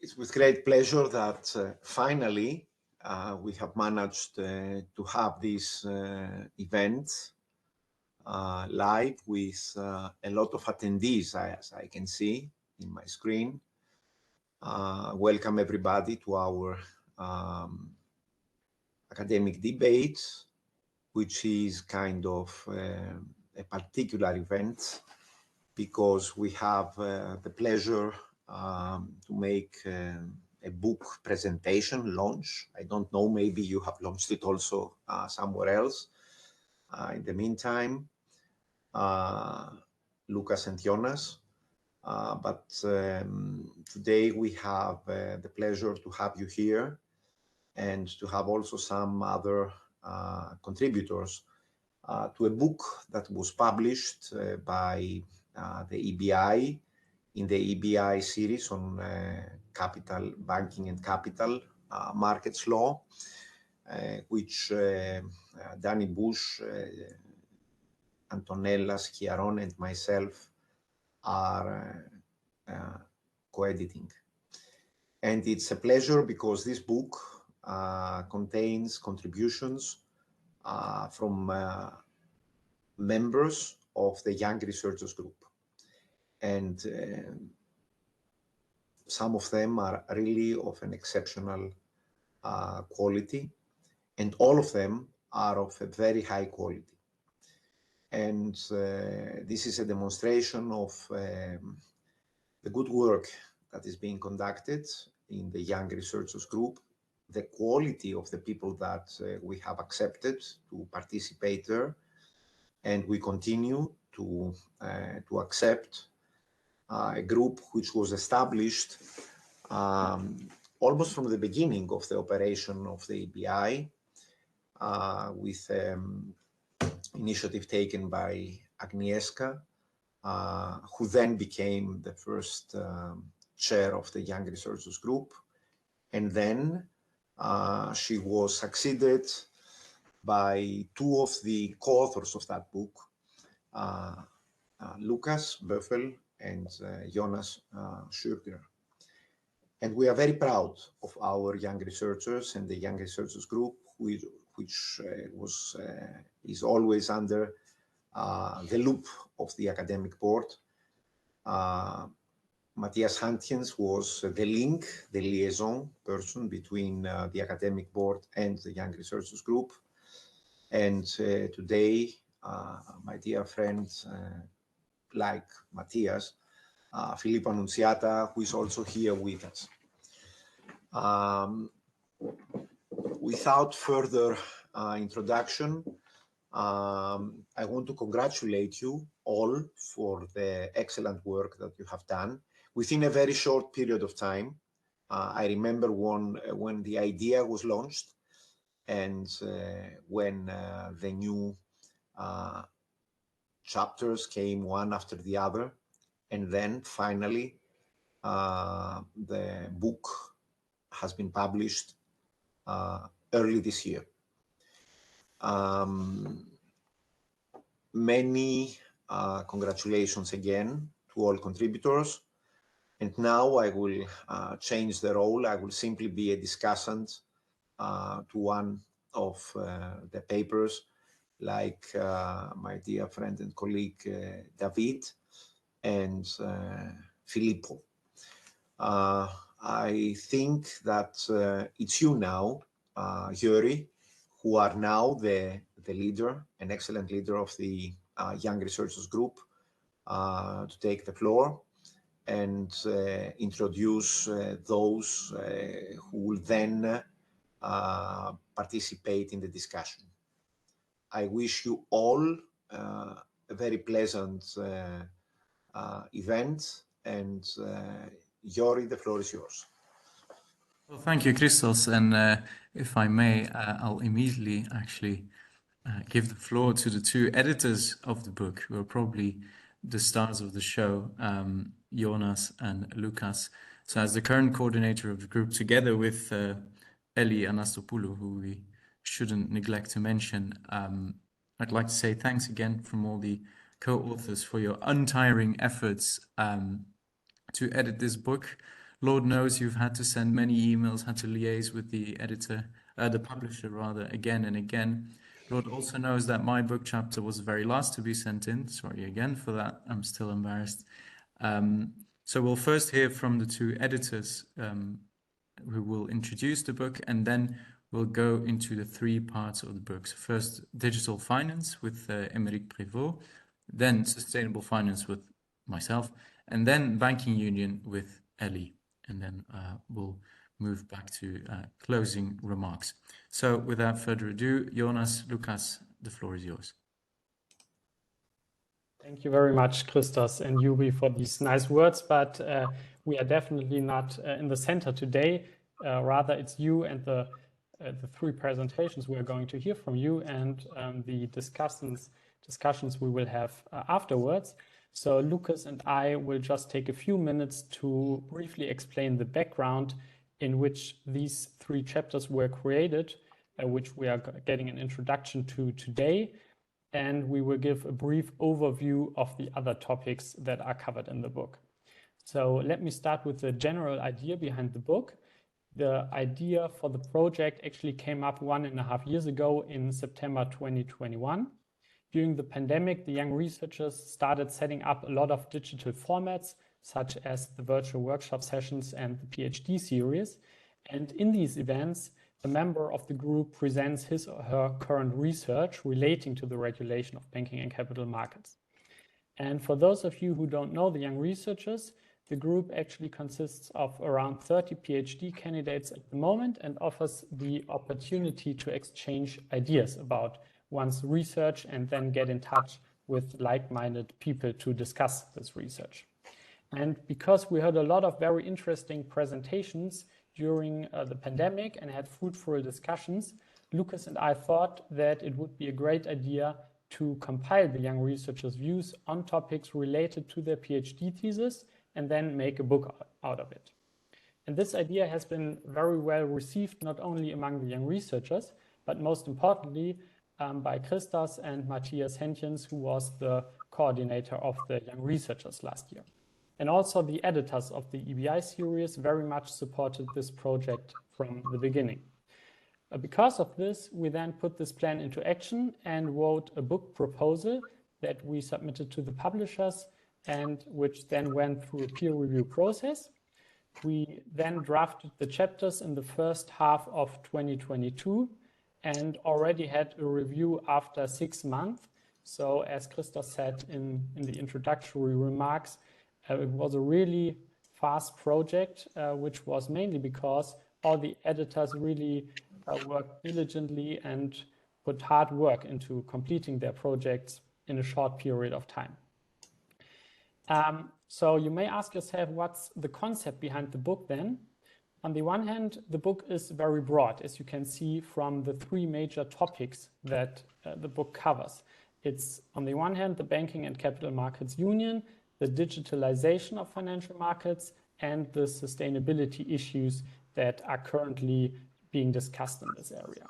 It's with great pleasure that finally we have managed to have this event live with a lot of attendees, as I can see in my screen. Welcome everybody to our academic debate, which is kind of a particular event because we have the pleasure to make a book presentation launch. I don't know, maybe you have launched it also somewhere else. In the meantime, Lukas and Jonas. But today we have the pleasure to have you here and to have also some other contributors to a book that was published by the EBI in the EBI series on capital banking and capital markets law, which Danny Bush, Antonella Schiaron, and myself are co-editing. And it's a pleasure because this book contains contributions from members of the Young Researchers Group. And some of them are really of an exceptional quality, and all of them are of a very high quality. And this is a demonstration of the good work that is being conducted in the Young Researchers Group, the quality of the people that we have accepted to participate there, and we continue to accept a group which was established almost from the beginning of the operation of the EBI with initiative taken by Agnieszka, who then became the first chair of the Young Researchers Group. And then she was succeeded by two of the co-authors of that book, Lukas, Böffel, and Jonas, Schürger. And we are very proud of our young researchers and the Young Researchers Group, which is always under the loop of the academic board. Matthias Hantjens was the link, the liaison person between the academic board and the Young Researchers Group. And today, my dear friends, like Matthias, Filippo Annunziata, who is also here with us. Without further introduction, I want to congratulate you all for the excellent work that you have done within a very short period of time. I remember when the idea was launched and when the new chapters came one after the other, and then finally the book has been published early this year. Many congratulations again to all contributors. And now I will change the role. I will simply be a discussant to one of the papers, like my dear friend and colleague David and Filippo. I think that it's you now, Joeri, who are now the leader, an excellent leader of the Young Researchers Group, to take the floor and introduce those who will then participate in the discussion. I wish you all a very pleasant event, and Joeri, the floor is yours. Well, thank you, Christos, and if I may, I'll immediately actually give the floor to the two editors of the book, who are probably the stars of the show, Jonas and Lukas. So as the current coordinator of the group, together with Eli Anastopoulou, who we shouldn't neglect to mention, I'd like to say thanks again from all the co-authors for your untiring efforts to edit this book. Lord knows you've had to send many emails, had to liaise with the editor, the publisher rather, again and again. Lord also knows that my book chapter was the very last to be sent in. Sorry again for that. I'm still embarrassed. So we'll first hear from the two editors who will introduce the book, and then we'll go into the three parts of the book. So first, digital finance with Emeric Prévost, then sustainable finance with myself, and then banking union with Ellie. And then we'll move back to closing remarks. So without further ado, Jonas, Lukas, the floor is yours. Thank you very much, Christos and Joeri, for these nice words, but we are definitely not in the center today. Rather, it's you and the three presentations we are going to hear from you and the discussions we will have afterwards. So Lukas and I will just take a few minutes to briefly explain the background in which these three chapters were created, which we are getting an introduction to today. And we will give a brief overview of the other topics that are covered in the book. So let me start with the general idea behind the book. The idea for the project actually came up 1.5 years ago in September 2021. During the pandemic, the young researchers started setting up a lot of digital formats, such as the virtual workshop sessions and the PhD series. And in these events, a member of the group presents his or her current research relating to the regulation of banking and capital markets. And for those of you who don't know the young researchers, the group actually consists of around 30 PhD candidates at the moment and offers the opportunity to exchange ideas about one's research and then get in touch with like-minded people to discuss this research. And because we heard a lot of very interesting presentations during the pandemic and had fruitful discussions, Lukas and I thought that it would be a great idea to compile the young researchers' views on topics related to their PhD thesis and then make a book out of it. And this idea has been very well received, not only among the young researchers, but most importantly by Christos and Matthias Henchens, who was the coordinator of the young researchers last year. And also the editors of the EBI series very much supported this project from the beginning. Because of this, we then put this plan into action and wrote a book proposal that we submitted to the publishers and which then went through a peer review process. We then drafted the chapters in the first half of 2022 and already had a review after 6 months. So as Christos said in the introductory remarks, it was a really fast project, which was mainly because all the editors really worked diligently and put hard work into completing their projects in a short period of time. So you may ask yourself, what's the concept behind the book then? On the one hand, the book is very broad, as you can see from the 3 major topics that the book covers. It's on the one hand, the Banking and Capital Markets Union, the digitalization of financial markets, and the sustainability issues that are currently being discussed in this area.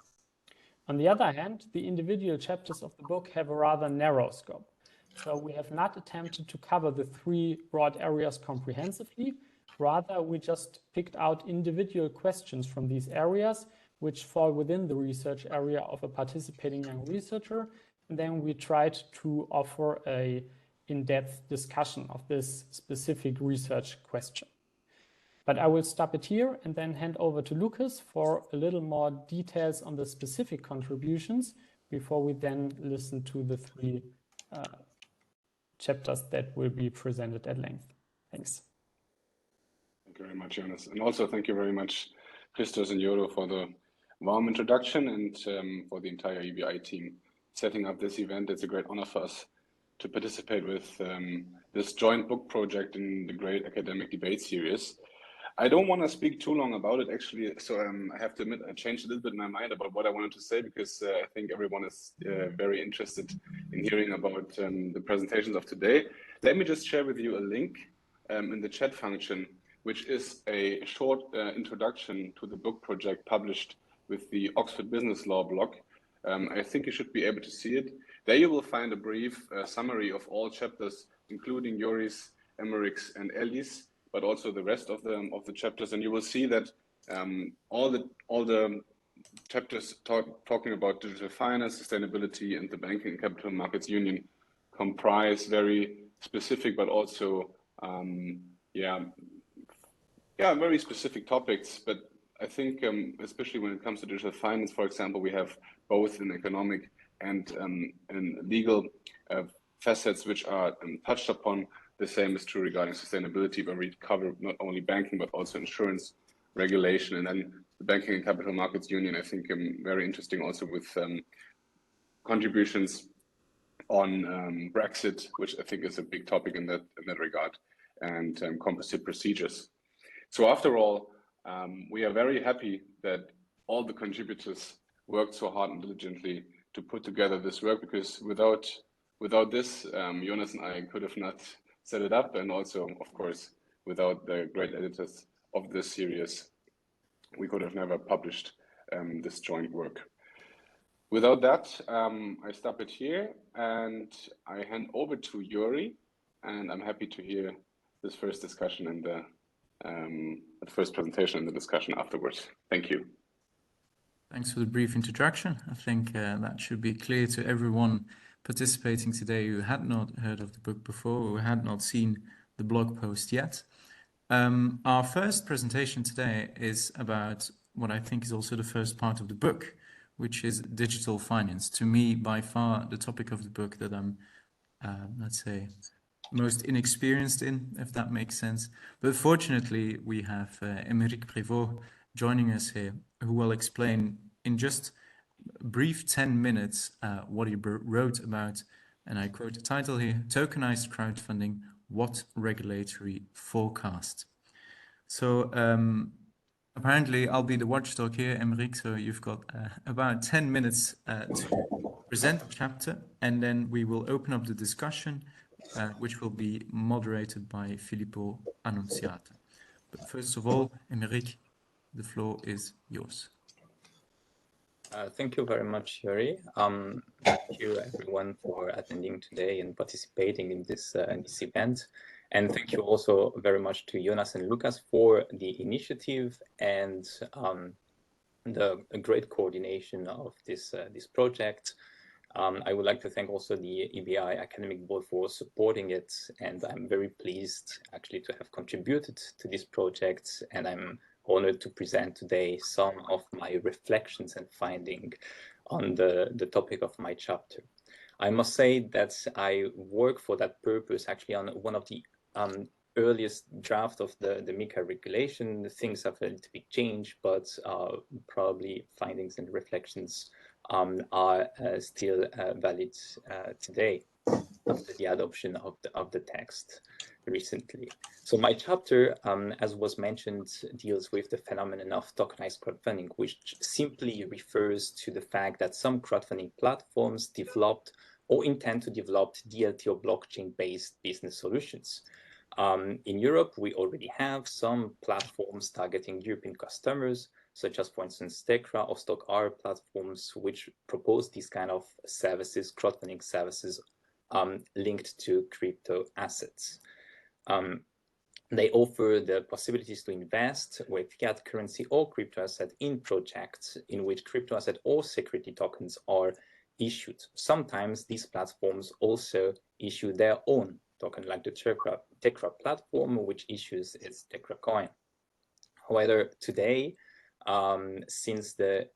On the other hand, the individual chapters of the book have a rather narrow scope. So we have not attempted to cover the 3 broad areas comprehensively. Rather, we just picked out individual questions from these areas which fall within the research area of a participating young researcher. And then we tried to offer a in-depth discussion of this specific research question. But I will stop it here and then hand over to Lukas for a little more details on the specific contributions before we then listen to the 3 chapters that will be presented at length. Thanks. Thank you very much, Jonas. And also thank you very much, Christos and Joeri, for the warm introduction and for the entire EBI team setting up this event. It's a great honor for us to participate with this joint book project in the great academic debate series. I don't want to speak too long about it, actually, so I have to admit I changed a little bit my mind about what I wanted to say, because I think everyone is very interested in hearing about the presentations of today. Let me just share with you a link in the chat function, which is a short introduction to the book project published with the Oxford Business Law blog. I think you should be able to see it. There you will find a brief summary of all chapters, including Joeri's, Emeric's, and Ellie's, but also the rest of the chapters. And you will see that all the chapters talking about digital finance, sustainability, and the banking and capital markets union comprise very specific, but also very specific topics. But I think especially when it comes to digital finance, for example, we have both an economic and legal facets which are touched upon. The same is true regarding sustainability, where we cover not only banking but also insurance, regulation, and then the banking and capital markets union. I think very interesting also with contributions on Brexit, which I think is a big topic in that regard, and composite procedures. So after all, we are very happy that all the contributors worked so hard and diligently to put together this work, because without this, Jonas and I could have not set it up, and also, of course, without the great editors of this series, we could have never published this joint work. Without that, I stop it here and I hand over to Joeri, and I'm happy to hear this first discussion and the first presentation and the discussion afterwards. Thank you. Thanks for the brief introduction. I think that should be clear to everyone participating today who had not heard of the book before, or who had not seen the blog post yet. Our first presentation today is about what I think is also the first part of the book, which is digital finance. To me, by far, the topic of the book that I'm, let's say, most inexperienced in, if that makes sense. But fortunately, we have Emeric Prévost joining us here, who will explain in just a brief 10 minutes what he wrote about, and I quote the title here, Tokenized Crowdfunding, What Regulatory Forecast? So apparently I'll be the watchdog here, Emeric, so you've got about 10 minutes to present the chapter, and then we will open up the discussion, which will be moderated by Filippo Annunziata. But first of all, Emeric, the floor is yours. Thank you very much, Joeri. Thank you everyone for attending today and participating in this event. And thank you also very much to Jonas and Lukas for the initiative and the great coordination of this project. I would like to thank also the EBI Academic Board for supporting it, and I'm very pleased actually to have contributed to this project, and I'm honored to present today some of my reflections and findings on the topic of my chapter. I must say that I work for that purpose actually on one of the earliest draft of the MiCA regulation. Things have a little bit changed, but probably findings and reflections are still valid today after the adoption of the text recently. So my chapter, as was mentioned, deals with the phenomenon of tokenized crowdfunding, which simply refers to the fact that some crowdfunding platforms developed or intend to develop DLT or blockchain-based business solutions. In Europe, we already have some platforms targeting European customers, such as, for instance, Tekra or StockR platforms, which propose these kind of services, crowdfunding services, linked to crypto assets. They offer the possibilities to invest with fiat currency or crypto asset in projects in which crypto asset or security tokens are issued. Sometimes these platforms also issue their own token, like the Tekra platform, which issues its Tekra coin. However, today, since the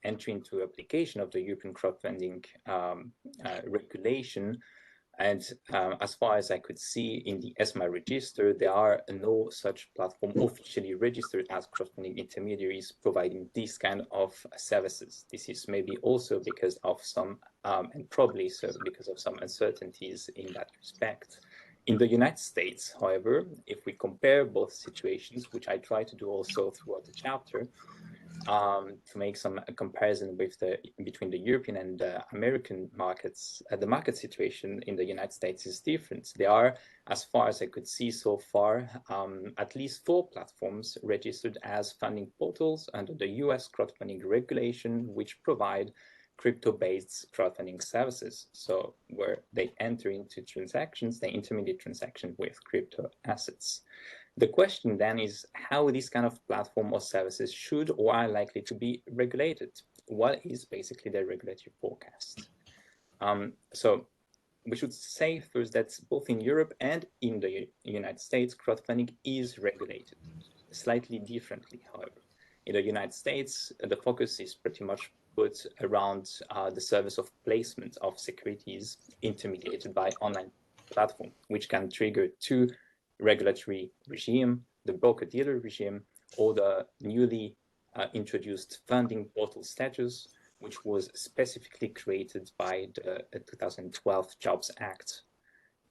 entry into application of the European crowdfunding regulation, and as far as I could see in the ESMA register, there are no such platform officially registered as crowdfunding intermediaries providing these kind of services. This is maybe also because of some, and probably so because of some uncertainties in that respect. In the United States, however, if we compare both situations, which I try to do also throughout the chapter, to make some comparison with between the European and American markets, the market situation in the United States is different. There are, as far as I could see so far, at least 4 platforms registered as funding portals under the US crowdfunding regulation, which provide crypto-based crowdfunding services. So where they enter into transactions, they intermediate transaction with crypto assets. The question then is how this kind of platform or services should or are likely to be regulated. What is basically the regulatory forecast? So we should say first that both in Europe and in the United States, crowdfunding is regulated slightly differently, however. In the United States, the focus is pretty much put around the service of placement of securities intermediated by online platform, which can trigger two regulatory regime, the broker-dealer regime, or the newly introduced funding portal status, which was specifically created by the 2012 Jobs Act.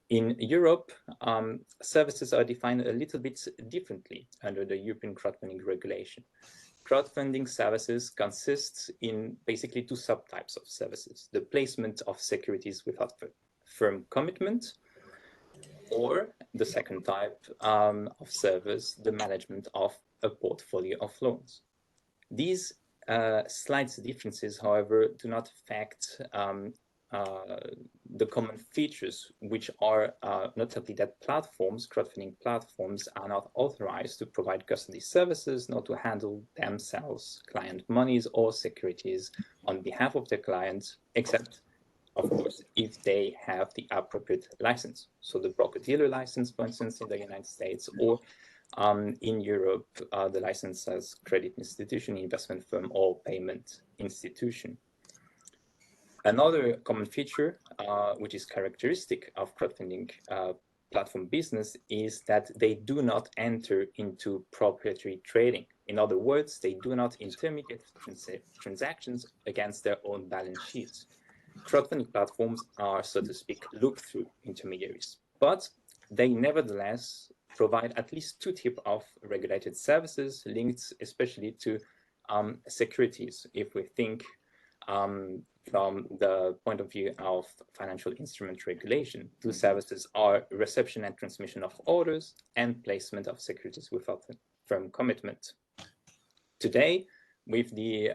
In Europe, services are defined a little bit differently under the European crowdfunding regulation. Crowdfunding services consist in basically two subtypes of services: the placement of securities without firm commitment, or the second type of service, the management of a portfolio of loans. These slight differences, however, do not affect the common features, which are notably that crowdfunding platforms, are not authorized to provide custody services, nor to handle themselves client monies or securities on behalf of their clients, except, of course, if they have the appropriate license. So the broker-dealer license, for instance, in the United States, or in Europe, the license as credit institution, investment firm, or payment institution. Another common feature, which is characteristic of crowdfunding platform business, is that they do not enter into proprietary trading. In other words, they do not intermediate transactions against their own balance sheets. Crowdfunding platforms are, so to speak, look-through intermediaries, but they nevertheless provide at least two types of regulated services linked especially to securities. If we think from the point of view of financial instrument regulation, two services are reception and transmission of orders and placement of securities without firm commitment. Today, with the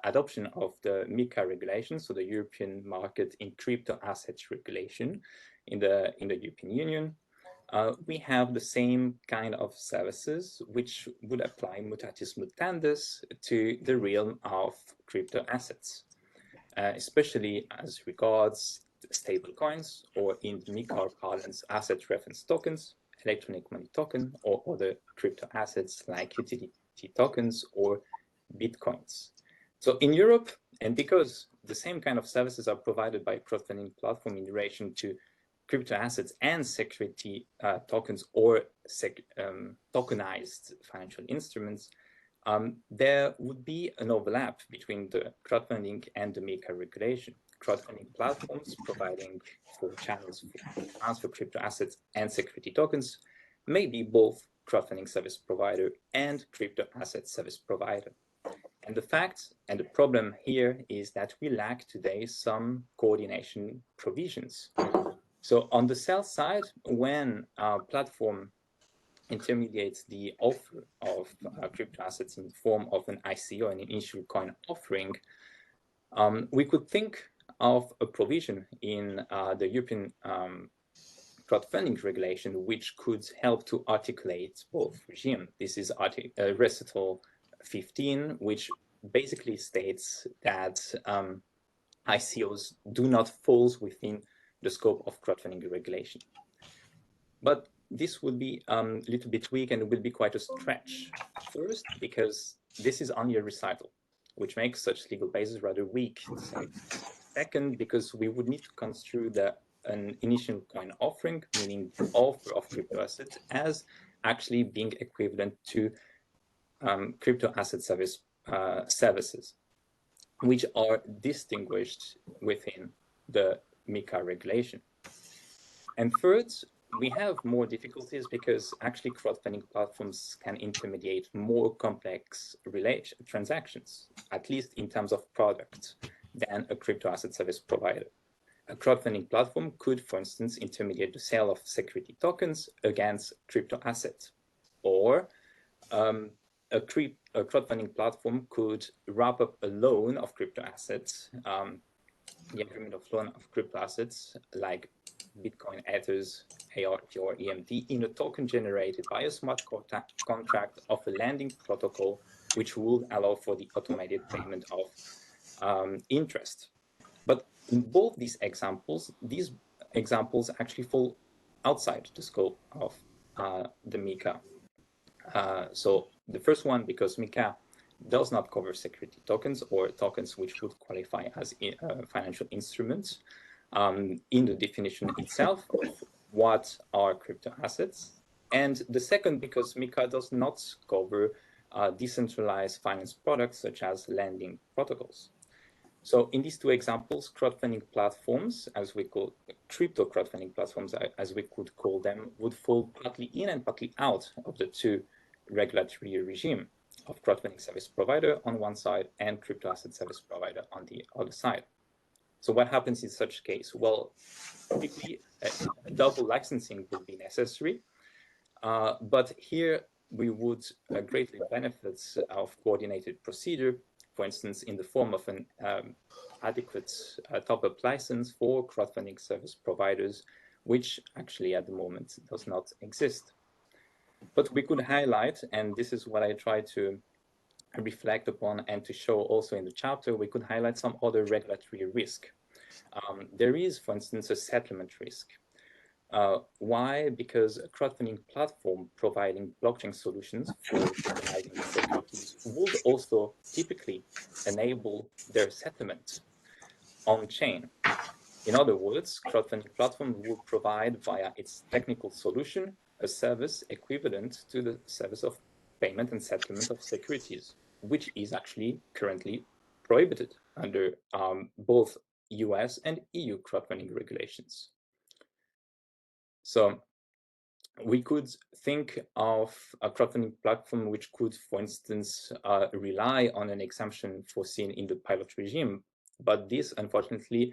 adoption of the MiCA regulation, so the European Market in Crypto Assets regulation in the European Union, we have the same kind of services which would apply mutatis mutandis to the realm of crypto assets, especially as regards stable coins, or in MiCA parlance, asset reference tokens, electronic money token, or other crypto assets like utility tokens or Bitcoins. So in Europe, and because the same kind of services are provided by crowdfunding platform in relation to crypto assets and security tokens or tokenized financial instruments, there would be an overlap between the crowdfunding and the MiCA regulation. Crowdfunding platforms providing for channels for transfer crypto assets and security tokens may be both crowdfunding service provider and crypto asset service provider. And the fact and the problem here is that we lack today some coordination provisions. So on the sell side, when a platform intermediates the offer of crypto assets in the form of an ICO, an initial coin offering, we could think of a provision in the European crowdfunding regulation which could help to articulate both regimes. This is recital 15, which basically states that ICOs do not fall within the scope of crowdfunding regulation. But this would be a little bit weak and it would be quite a stretch. First, because this is only a recital, which makes such legal basis rather weak. Second, because we would need to construe an initial coin offering, meaning the offer of crypto assets, as actually being equivalent to crypto asset services, which are distinguished within the MiCA regulation. And third, we have more difficulties because actually crowdfunding platforms can intermediate more complex transactions, at least in terms of product, than a crypto asset service provider. A crowdfunding platform could, for instance, intermediate the sale of security tokens against crypto assets, or a a crowdfunding platform could wrap up a loan of crypto assets, the agreement of loan of crypto assets like Bitcoin, Ethers, ART, or EMT in a token generated by a smart contract of a lending protocol, which would allow for the automated payment of interest. But in both these examples actually fall outside the scope of the MiCA. So the first one, because MiCA does not cover security tokens or tokens which would qualify as financial instruments in the definition itself of what are crypto assets. And the second, because MiCA does not cover decentralized finance products such as lending protocols. So in these two examples, crowdfunding platforms, as we call crypto crowdfunding platforms, as we could call them, would fall partly in and partly out of the two regulatory regime of crowdfunding service provider on one side and crypto asset service provider on the other side. So what happens in such case? Well, typically a double licensing would be necessary, but here we would greatly benefit of coordinated procedure, for instance, in the form of an adequate top-up license for crowdfunding service providers, which actually at the moment does not exist. But we could highlight, and this is what I try to reflect upon and to show also in the chapter, we could highlight some other regulatory risk. There is, for instance, a settlement risk. Why? Because a crowdfunding platform providing blockchain solutions for tokenizing securities would also typically enable their settlement on chain. In other words, crowdfunding platform will provide via its technical solution a service equivalent to the service of payment and settlement of securities, which is actually currently prohibited under both US and EU crowdfunding regulations. So we could think of a crowdfunding platform which could, for instance, rely on an exemption foreseen in the pilot regime, but this unfortunately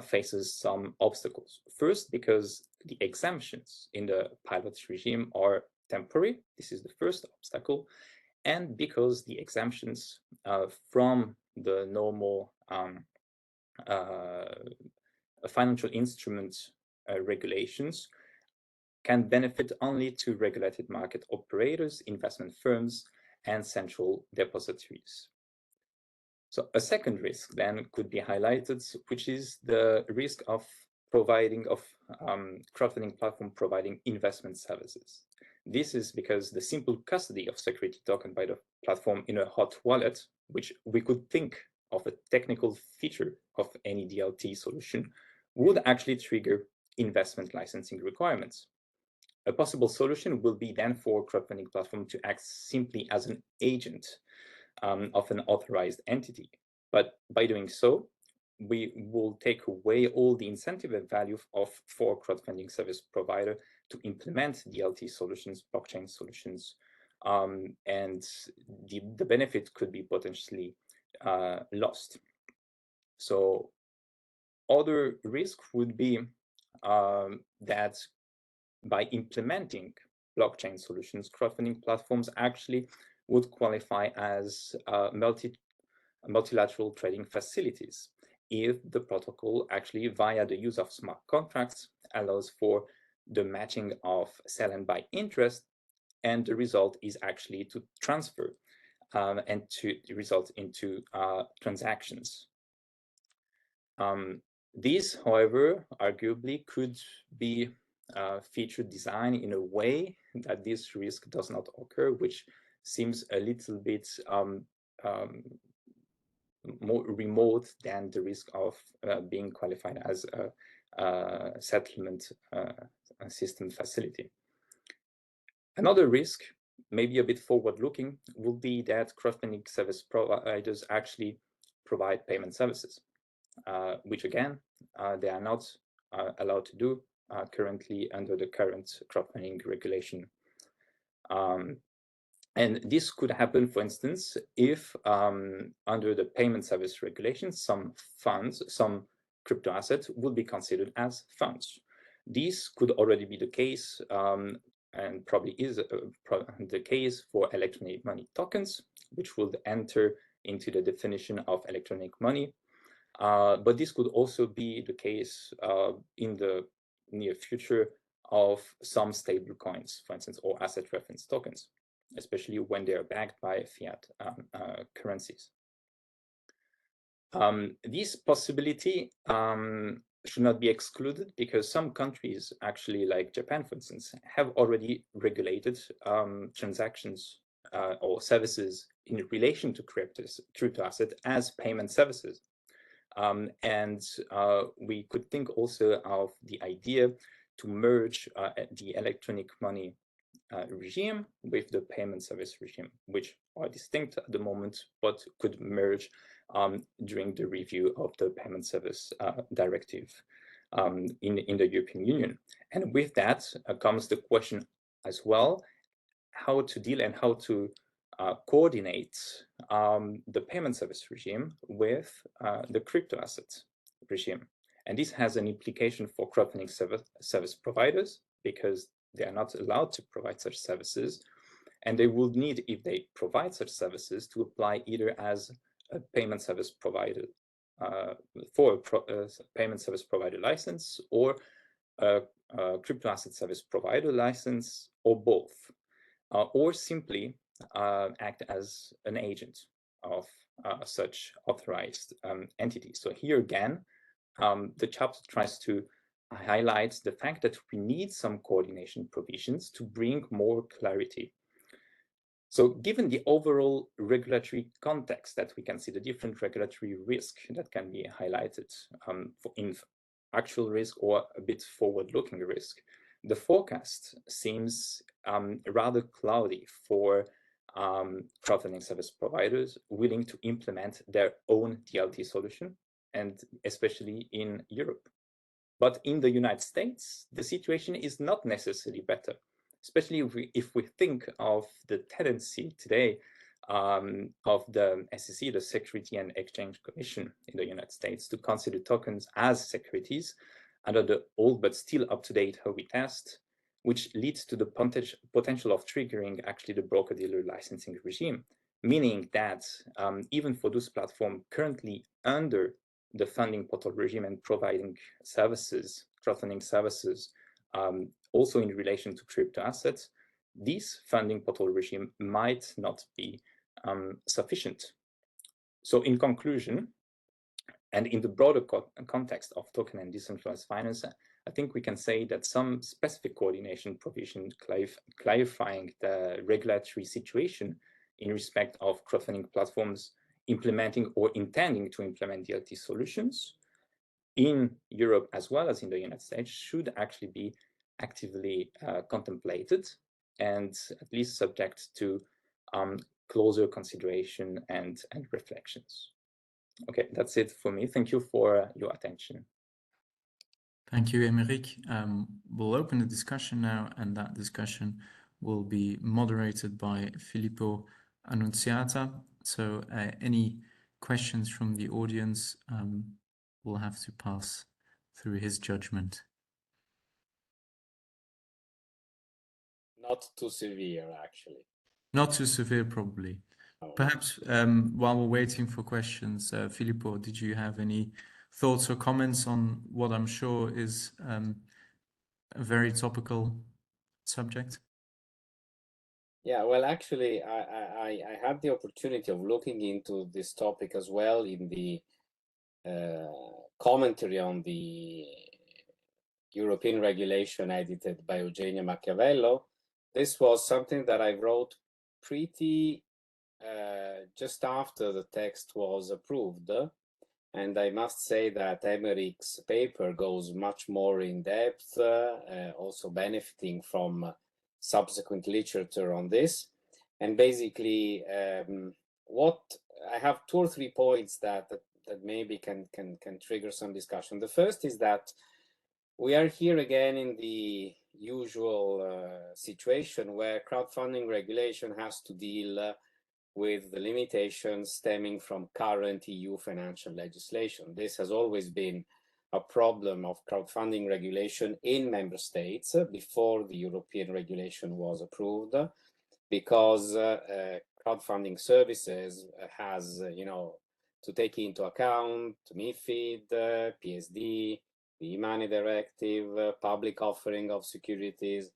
faces some obstacles. First, because the exemptions in the pilot regime are temporary. This is the first obstacle. And because the exemptions from the normal financial instrument regulations can benefit only to regulated market operators, investment firms, and central depositories. So a second risk then could be highlighted, which is the risk of crowdfunding platform providing investment services. This is because the simple custody of security token by the platform in a hot wallet, which we could think of a technical feature of any DLT solution, would actually trigger investment licensing requirements. A possible solution will be then for crowdfunding platform to act simply as an agent of an authorized entity. But by doing so, we will take away all the incentive and value for crowdfunding service provider to implement DLT solutions, blockchain solutions, and the benefit could be potentially lost. So other risk would be that by implementing blockchain solutions, crowdfunding platforms actually would qualify as multilateral trading facilities if the protocol actually, via the use of smart contracts, allows for the matching of sell and buy interest, and the result is actually to transfer and to result into transactions. This, however, arguably could be feature design in a way that this risk does not occur, which seems a little bit more remote than the risk of being qualified as a settlement system facility. Another risk, maybe a bit forward-looking, will be that crowdfunding service providers actually provide payment services, which again, they are not allowed to do currently under the current crowdfunding regulation. And this could happen, for instance, if under the payment service regulations, some funds, some crypto assets would be considered as funds. This could already be the case and probably is the case for electronic money tokens, which will enter into the definition of electronic money. But this could also be the case in the near future of some stable coins, for instance, or asset reference tokens, especially when they are backed by fiat currencies. This possibility should not be excluded because some countries, actually like Japan, for instance, have already regulated transactions or services in relation to crypto asset as payment services. And we could think also of the idea to merge the electronic money regime with the payment service regime, which are distinct at the moment, but could merge during the review of the payment service directive in the European Union. And with that comes the question as well, how to deal and how to coordinate the payment service regime with the crypto asset regime. And this has an implication for crowdfunding service providers because they are not allowed to provide such services. And they will need, if they provide such services, to apply either as a payment service provider for a payment service provider license or a crypto asset service provider license, or both, or simply act as an agent of such authorized entity. So here again, the chapter tries to highlight the fact that we need some coordination provisions to bring more clarity. So given the overall regulatory context that we can see, the different regulatory risk that can be highlighted in actual risk or a bit forward-looking risk, the forecast seems rather cloudy for crowdfunding service providers willing to implement their own DLT solution, and especially in Europe. But in the United States, the situation is not necessarily better, especially if we think of the tendency today of the SEC, the Security and Exchange Commission in the United States, to consider tokens as securities under the old but still up-to-date Howey test, which leads to the potential of triggering actually the broker-dealer licensing regime, meaning that even for those platforms currently under the funding portal regime and providing services, crowdfunding services, also in relation to crypto assets, this funding portal regime might not be sufficient. So in conclusion, and in the broader context of token and decentralized finance, I think we can say that some specific coordination provision clarifying the regulatory situation in respect of crowdfunding platforms implementing or intending to implement DLT solutions in Europe as well as in the United States should actually be actively contemplated and at least subject to closer consideration and reflections. Okay, that's it for me. Thank you for your attention. Thank you, Emeric. We'll open the discussion now, and that discussion will be moderated by Filippo Annunziata. So any questions from the audience, we'll have to pass through his judgment. Not too severe, actually. Not too severe, probably. Perhaps while we're waiting for questions, Filippo, did you have any thoughts or comments on what I'm sure is a very topical subject? Yeah, well, actually, I had the opportunity of looking into this topic as well in the commentary on the European regulation edited by Eugenia Machiavello. This was something that I wrote pretty just after the text was approved. And I must say that Emeric's paper goes much more in depth, also benefiting from subsequent literature on this. And basically, what I have 2 or 3 points that maybe can trigger some discussion. The first is that we are here again in the usual situation where crowdfunding regulation has to deal with the limitations stemming from current EU financial legislation. This has always been a problem of crowdfunding regulation in member states before the European regulation was approved, because crowdfunding services has, to take into account MiFID, PSD, the e-money directive, public offering of securities,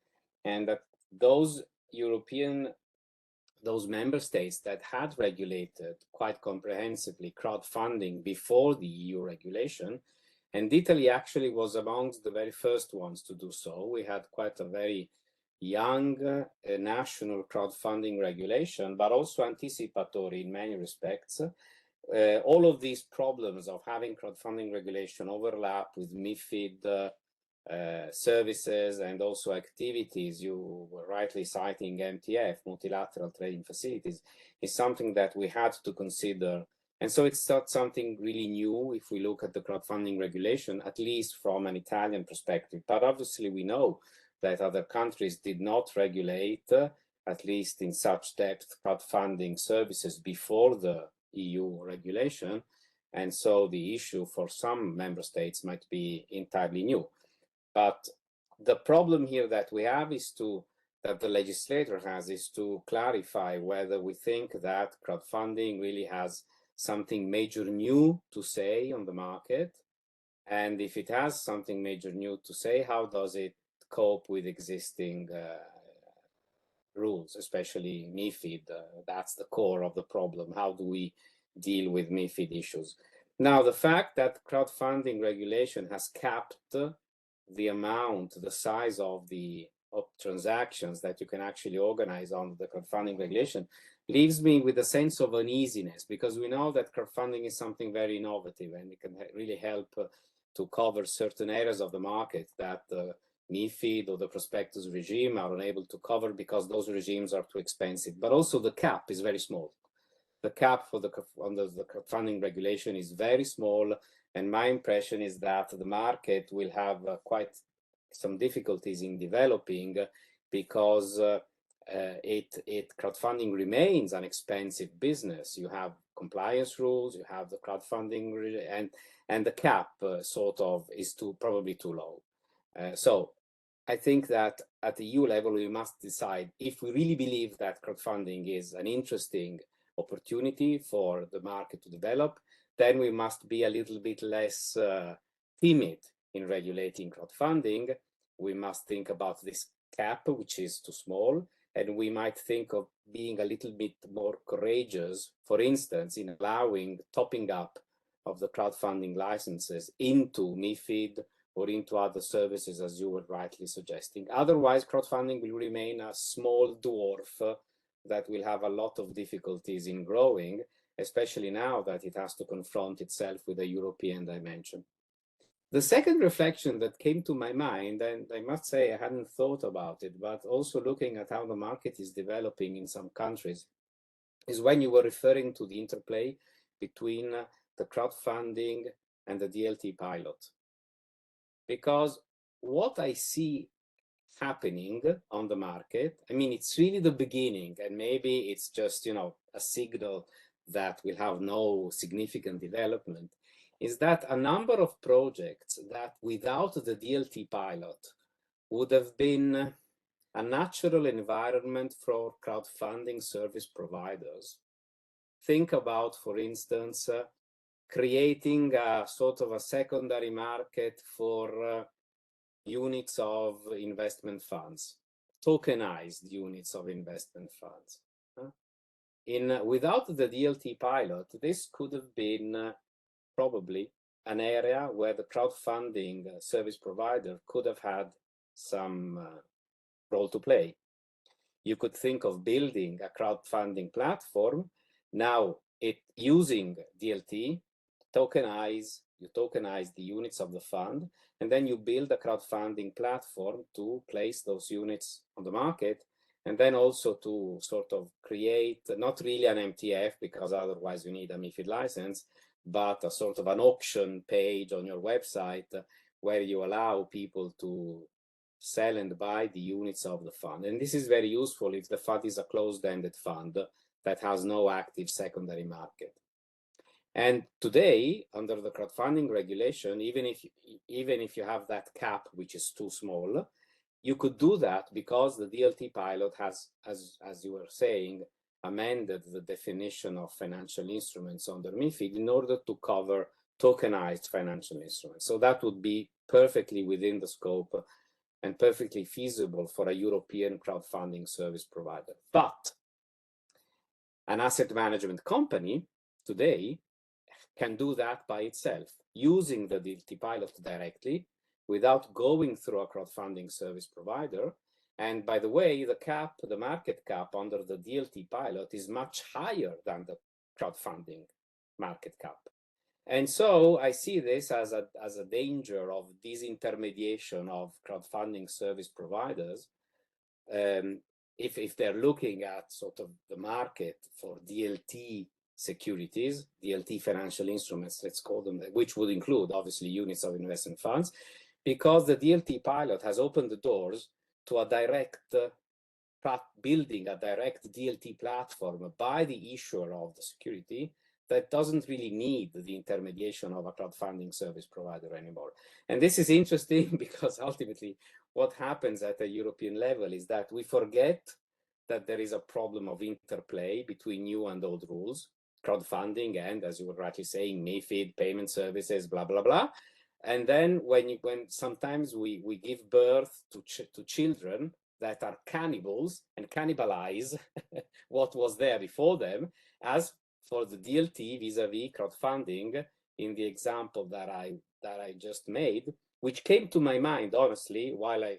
and that those member states that had regulated quite comprehensively crowdfunding before the EU regulation, and Italy actually was amongst the very first ones to do so. We had quite a very young national crowdfunding regulation, but also anticipatory in many respects. All of these problems of having crowdfunding regulation overlap with MiFID services and also activities, you were rightly citing MTF, multilateral trading facilities, is something that we had to consider. And so it's not something really new if we look at the crowdfunding regulation, at least from an Italian perspective. But obviously we know that other countries did not regulate, at least in such depth, crowdfunding services before the EU regulation. And so the issue for some member states might be entirely new. But the problem here that we have is that the legislator has is to clarify whether we think that crowdfunding really has something major new to say on the market. And if it has something major new to say, how does it cope with existing rules, especially MiFID? That's the core of the problem. How do we deal with MiFID issues? Now, the fact that crowdfunding regulation has capped the amount, the size of transactions that you can actually organize on the crowdfunding regulation leaves me with a sense of uneasiness, because we know that crowdfunding is something very innovative and it can really help to cover certain areas of the market that the MiFID or the prospectus regime are unable to cover because those regimes are too expensive. But also the cap is very small. The cap under the crowdfunding regulation is very small, and my impression is that the market will have quite some difficulties in developing, because crowdfunding remains an expensive business. You have compliance rules, you have the crowdfunding, and the cap sort of is probably too low. So I think that at the EU level, we must decide if we really believe that crowdfunding is an interesting opportunity for the market to develop, then we must be a little bit less timid in regulating crowdfunding. We must think about this cap, which is too small, and we might think of being a little bit more courageous, for instance, in allowing topping up of the crowdfunding licenses into MiFID or into other services, as you were rightly suggesting. Otherwise, crowdfunding will remain a small dwarf that will have a lot of difficulties in growing, especially now that it has to confront itself with a European dimension. The second reflection that came to my mind, and I must say I hadn't thought about it, but also looking at how the market is developing in some countries, is when you were referring to the interplay between the crowdfunding and the DLT pilot. Because what I see happening on the market, I mean, it's really the beginning, and maybe it's just, a signal that will have no significant development, is that a number of projects that without the DLT pilot would have been a natural environment for crowdfunding service providers. Think about, for instance, creating a sort of a secondary market for units of investment funds, tokenized units of investment funds. Without the DLT pilot, this could have been probably an area where the crowdfunding service provider could have had some role to play. You could think of building a crowdfunding platform. Now, using DLT, you tokenize the units of the fund, and then you build a crowdfunding platform to place those units on the market, and then also to sort of create, not really an MTF, because otherwise you need a MiFID license, but a sort of an auction page on your website where you allow people to sell and buy the units of the fund. And this is very useful if the fund is a closed-ended fund that has no active secondary market. And today, under the crowdfunding regulation, even if you have that cap, which is too small, you could do that because the DLT pilot has, as you were saying, amended the definition of financial instruments under MiFID in order to cover tokenized financial instruments. So that would be perfectly within the scope and perfectly feasible for a European crowdfunding service provider. But an asset management company today can do that by itself, using the DLT pilot directly without going through a crowdfunding service provider. And by the way, the market cap under the DLT pilot is much higher than the crowdfunding market cap. And so I see this as a danger of disintermediation of crowdfunding service providers. If they're looking at sort of the market for DLT securities, DLT financial instruments, let's call them, which would include obviously units of investment funds, because the DLT pilot has opened the doors to building a direct DLT platform by the issuer of the security that doesn't really need the intermediation of a crowdfunding service provider anymore. And this is interesting because ultimately what happens at a European level is that we forget that there is a problem of interplay between new and old rules, crowdfunding and, as you were rightly saying, MiFID, payment services, blah, blah, blah. And then when sometimes we give birth to children that are cannibals and cannibalize what was there before them, as for the DLT vis-a-vis crowdfunding in the example that I just made, which came to my mind, honestly, while I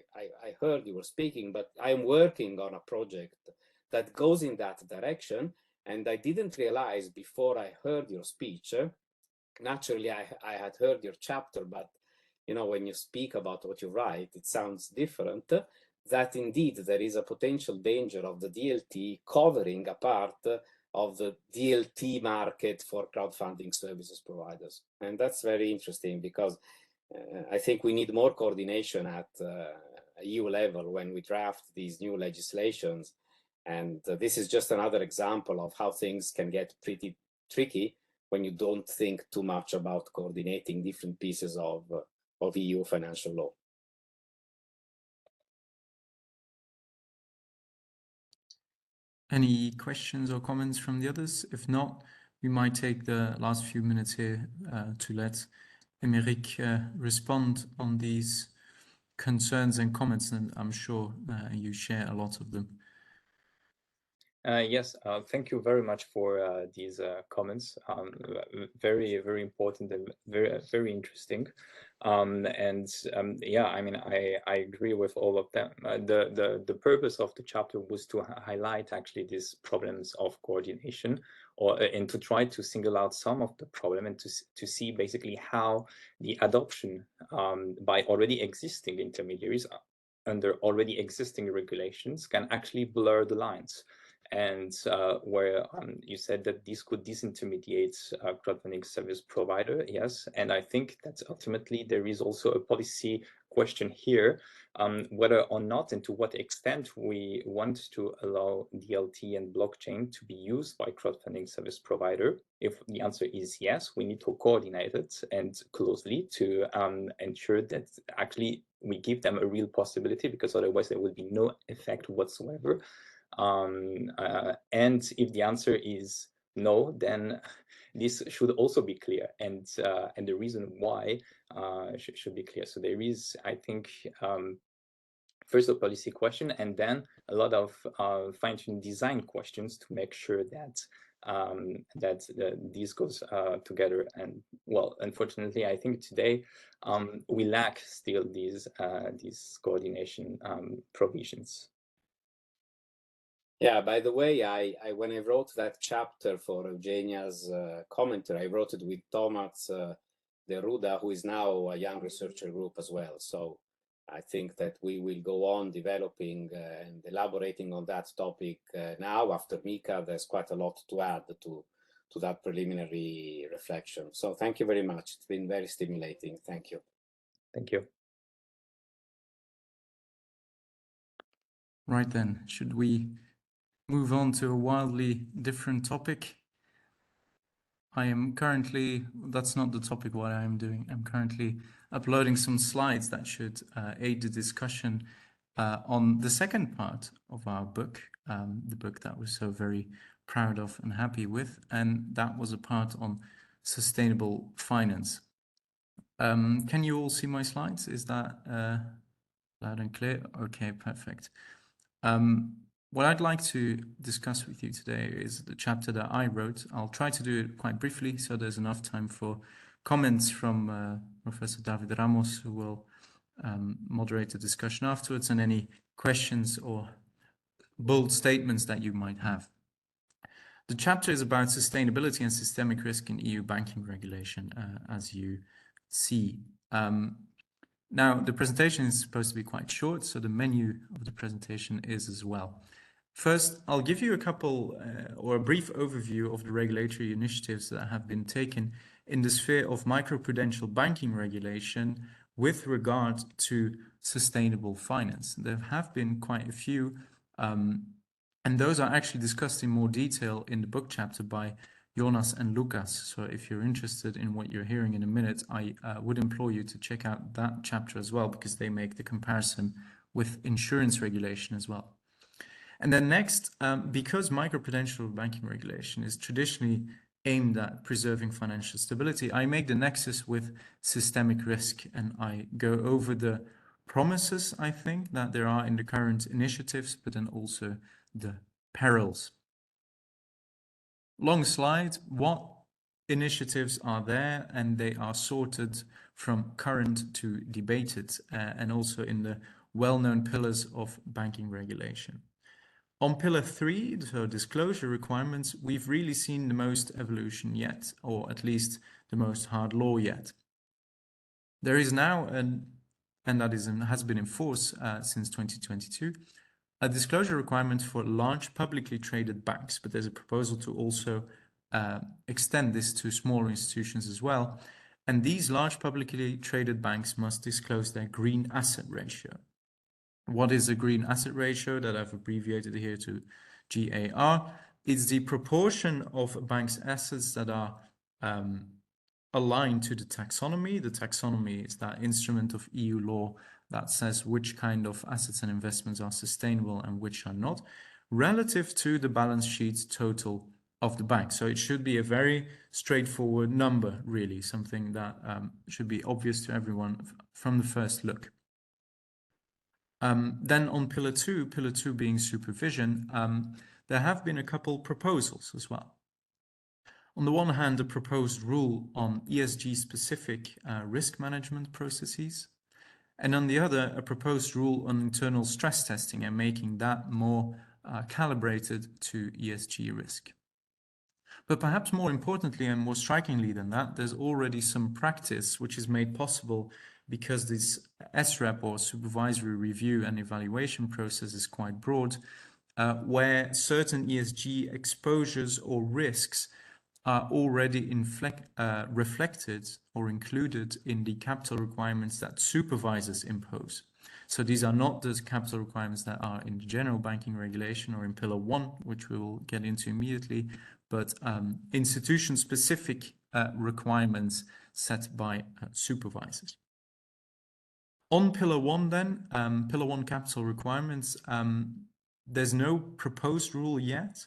heard you were speaking, but I'm working on a project that goes in that direction. And I didn't realize before I heard your speech, naturally I had heard your chapter, but you know, when you speak about what you write, it sounds different, that indeed there is a potential danger of the DLT covering a part of the DLT market for crowdfunding services providers. And that's very interesting because I think we need more coordination at EU level when we draft these new legislations. And this is just another example of how things can get pretty tricky when you don't think too much about coordinating different pieces of EU financial law. Any questions or comments from the others? If not, we might take the last few minutes here to let Emeric respond on these concerns and comments, and I'm sure you share a lot of them. Yes, thank you very much for these comments. Very, very important and very interesting. Yeah, I mean, I agree with all of them. The purpose of the chapter was to highlight actually these problems of coordination, and to try to single out some of the problem and to see basically how the adoption by already existing intermediaries under already existing regulations can actually blur the lines. And where you said that this could disintermediate a crowdfunding service provider, yes. And I think that ultimately there is also a policy question here, whether or not and to what extent we want to allow DLT and blockchain to be used by crowdfunding service provider. If the answer is yes, we need to coordinate it and closely to ensure that actually we give them a real possibility, because otherwise there will be no effect whatsoever. And if the answer is no, then this should also be clear, and the reason why should be clear. So there is, I think, first a policy question, and then a lot of fine-tuned design questions to make sure that these goes together. And well, unfortunately, I think today we lack still these coordination provisions. Yeah, by the way, when I wrote that chapter for Eugenia's commentary, I wrote it with Thomas De Ruda, who is now a young researcher group as well. So I think that we will go on developing and elaborating on that topic now. After Mika, there's quite a lot to add to that preliminary reflection. So thank you very much. It's been very stimulating. Thank you. Thank you. Right then, should we move on to a wildly different topic? I am currently, that's not the topic what I am doing. I'm currently uploading some slides that should aid the discussion on the second part of our book, the book that we're so very proud of and happy with, and that was a part on sustainable finance. Can you all see my slides? Is that loud and clear? Okay, perfect. What I'd like to discuss with you today is the chapter that I wrote. I'll try to do it quite briefly so there's enough time for comments from Professor David Ramos, who will moderate the discussion afterwards, and any questions or bold statements that you might have. The chapter is about sustainability and systemic risk in EU banking regulation, as you see. Now, the presentation is supposed to be quite short, so the menu of the presentation is as well. First, I'll give you a couple or a brief overview of the regulatory initiatives that have been taken in the sphere of microprudential banking regulation with regard to sustainable finance. There have been quite a few, and those are actually discussed in more detail in the book chapter by Jonas and Lukas. So if you're interested in what you're hearing in a minute, I would implore you to check out that chapter as well, because they make the comparison with insurance regulation as well. And then next, because microprudential banking regulation is traditionally aimed at preserving financial stability, I make the nexus with systemic risk, and I go over the promises, I think, that there are in the current initiatives, but then also the perils. Long slide, what initiatives are there, and they are sorted from current to debated, and also in the well-known pillars of banking regulation. On pillar 3, so disclosure requirements, we've really seen the most evolution yet, or at least the most hard law yet. There is now, and that has been in force since 2022, a disclosure requirement for large publicly traded banks, but there's a proposal to also extend this to smaller institutions as well. And these large publicly traded banks must disclose their green asset ratio. What is a green asset ratio that I've abbreviated here to GAR? It's the proportion of a bank's assets that are aligned to the taxonomy. The taxonomy is that instrument of EU law that says which kind of assets and investments are sustainable and which are not, relative to the balance sheet total of the bank. So it should be a very straightforward number, really, something that should be obvious to everyone from the first look. Then on pillar 2 being supervision, there have been a couple proposals as well. On the one hand, a proposed rule on ESG-specific risk management processes, and on the other, a proposed rule on internal stress testing and making that more calibrated to ESG risk. But perhaps more importantly and more strikingly than that, there's already some practice which is made possible because this SREP, or supervisory review and evaluation process, is quite broad, where certain ESG exposures or risks are already reflected or included in the capital requirements that supervisors impose. So these are not the capital requirements that are in the general banking regulation or in Pillar 1, which we will get into immediately, but institution-specific requirements set by supervisors. On Pillar 1 then, Pillar 1 capital requirements, there's no proposed rule yet.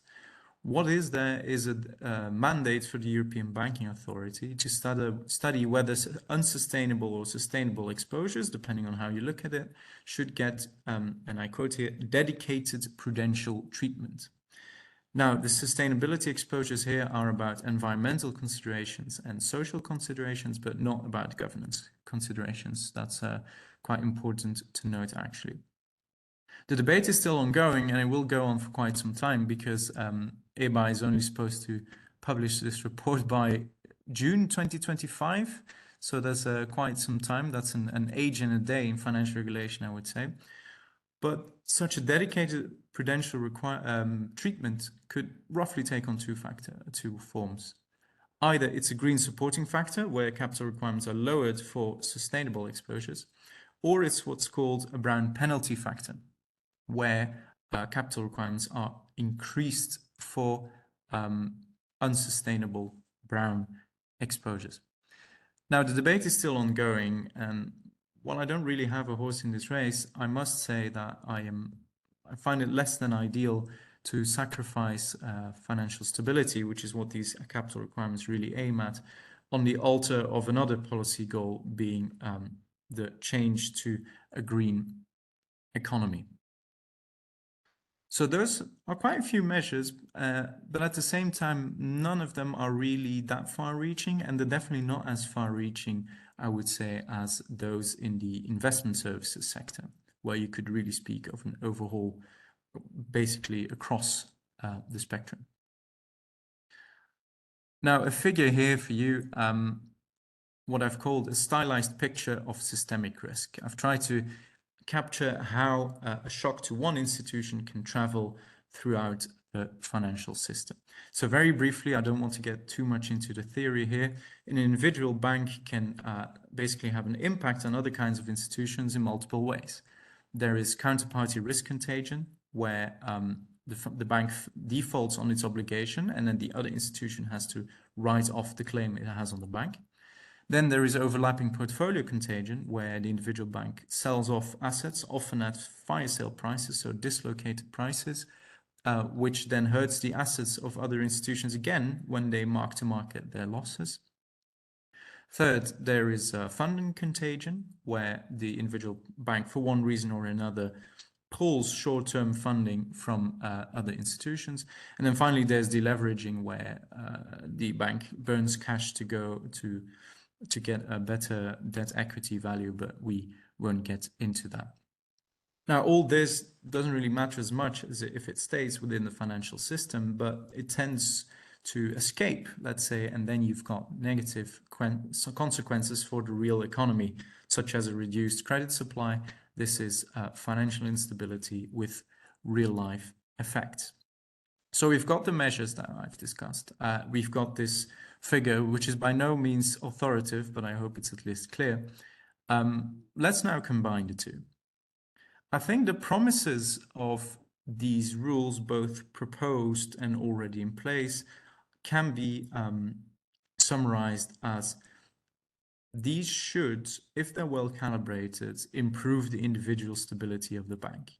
What is there is a mandate for the European Banking Authority to study whether unsustainable or sustainable exposures, depending on how you look at it, should get, and I quote here, dedicated prudential treatment. Now, the sustainability exposures here are about environmental considerations and social considerations, but not about governance considerations. That's quite important to note, actually. The debate is still ongoing, and it will go on for quite some time because EBI is only supposed to publish this report by June 2025. So there's quite some time. That's an age and a day in financial regulation, I would say. But such a dedicated prudential treatment could roughly take on two forms. Either it's a green supporting factor, where capital requirements are lowered for sustainable exposures, or it's what's called a brown penalty factor, where capital requirements are increased for unsustainable brown exposures. Now, the debate is still ongoing, and while I don't really have a horse in this race, I must say that I find it less than ideal to sacrifice financial stability, which is what these capital requirements really aim at, on the altar of another policy goal being the change to a green economy. So those are quite a few measures, but at the same time, none of them are really that far-reaching, and they're definitely not as far-reaching, I would say, as those in the investment services sector, where you could really speak of an overhaul basically across the spectrum. Now, a figure here for you, what I've called a stylized picture of systemic risk. I've tried to capture how a shock to one institution can travel throughout the financial system. So very briefly, I don't want to get too much into the theory here. An individual bank can basically have an impact on other kinds of institutions in multiple ways. There is counterparty risk contagion, where the bank defaults on its obligation, and then the other institution has to write off the claim it has on the bank. Then there is overlapping portfolio contagion, where the individual bank sells off assets, often at fire sale prices, so dislocated prices, which then hurts the assets of other institutions again when they mark to market their losses. Third, there is funding contagion, where the individual bank, for one reason or another, pulls short-term funding from other institutions. And then finally, there's deleveraging, where the bank burns cash to get a better debt equity value, but we won't get into that. Now, all this doesn't really matter as much as if it stays within the financial system, but it tends to escape, let's say, and then you've got negative consequences for the real economy, such as a reduced credit supply. This is financial instability with real-life effects. So we've got the measures that I've discussed. We've got this figure, which is by no means authoritative, but I hope it's at least clear. Let's now combine the two. I think the promises of these rules, both proposed and already in place, can be summarized as these should, if they're well calibrated, improve the individual stability of the bank.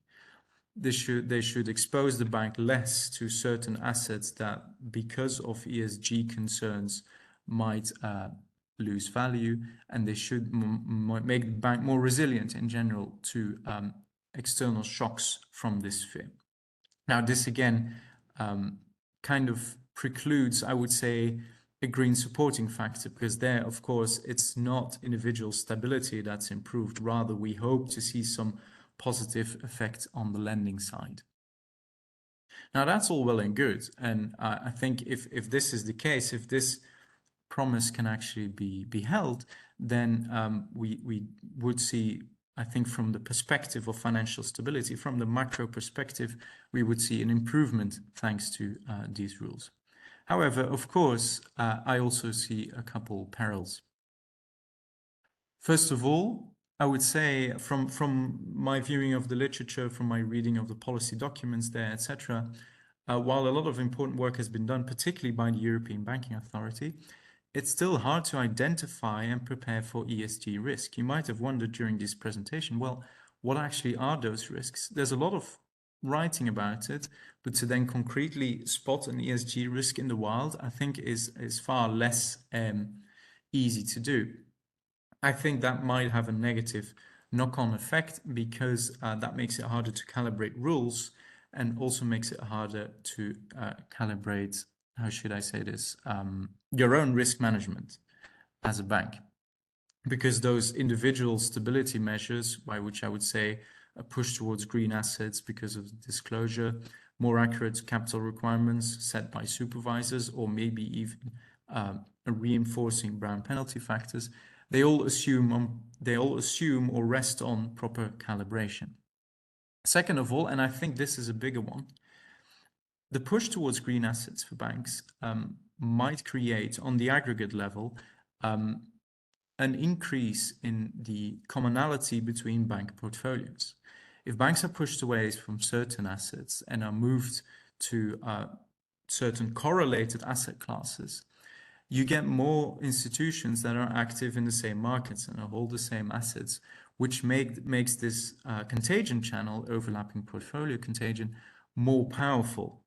They should expose the bank less to certain assets that, because of ESG concerns, might lose value, and they should make the bank more resilient in general to external shocks from this sphere. Now, this again kind of precludes, I would say, a green supporting factor, because there, of course, it's not individual stability that's improved. Rather, we hope to see some positive effect on the lending side. Now, that's all well and good. And I think if this is the case, if this promise can actually be held, then we would see, I think, from the perspective of financial stability, from the macro perspective, we would see an improvement thanks to these rules. However, of course, I also see a couple perils. First of all, I would say from my viewing of the literature, from my reading of the policy documents there, etc., while a lot of important work has been done, particularly by the European Banking Authority, it's still hard to identify and prepare for ESG risk. You might have wondered during this presentation, well, what actually are those risks? There's a lot of writing about it, but to then concretely spot an ESG risk in the wild, I think is far less easy to do. I think that might have a negative knock-on effect, because that makes it harder to calibrate rules, and also makes it harder to calibrate, how should I say this, your own risk management as a bank. Because those individual stability measures, by which I would say a push towards green assets because of disclosure, more accurate capital requirements set by supervisors, or maybe even reinforcing brown penalty factors, they all assume or rest on proper calibration. Second of all, and I think this is a bigger one, the push towards green assets for banks might create, on the aggregate level, an increase in the commonality between bank portfolios. If banks are pushed away from certain assets and are moved to certain correlated asset classes, you get more institutions that are active in the same markets and hold the same assets, which makes this contagion channel, overlapping portfolio contagion, more powerful.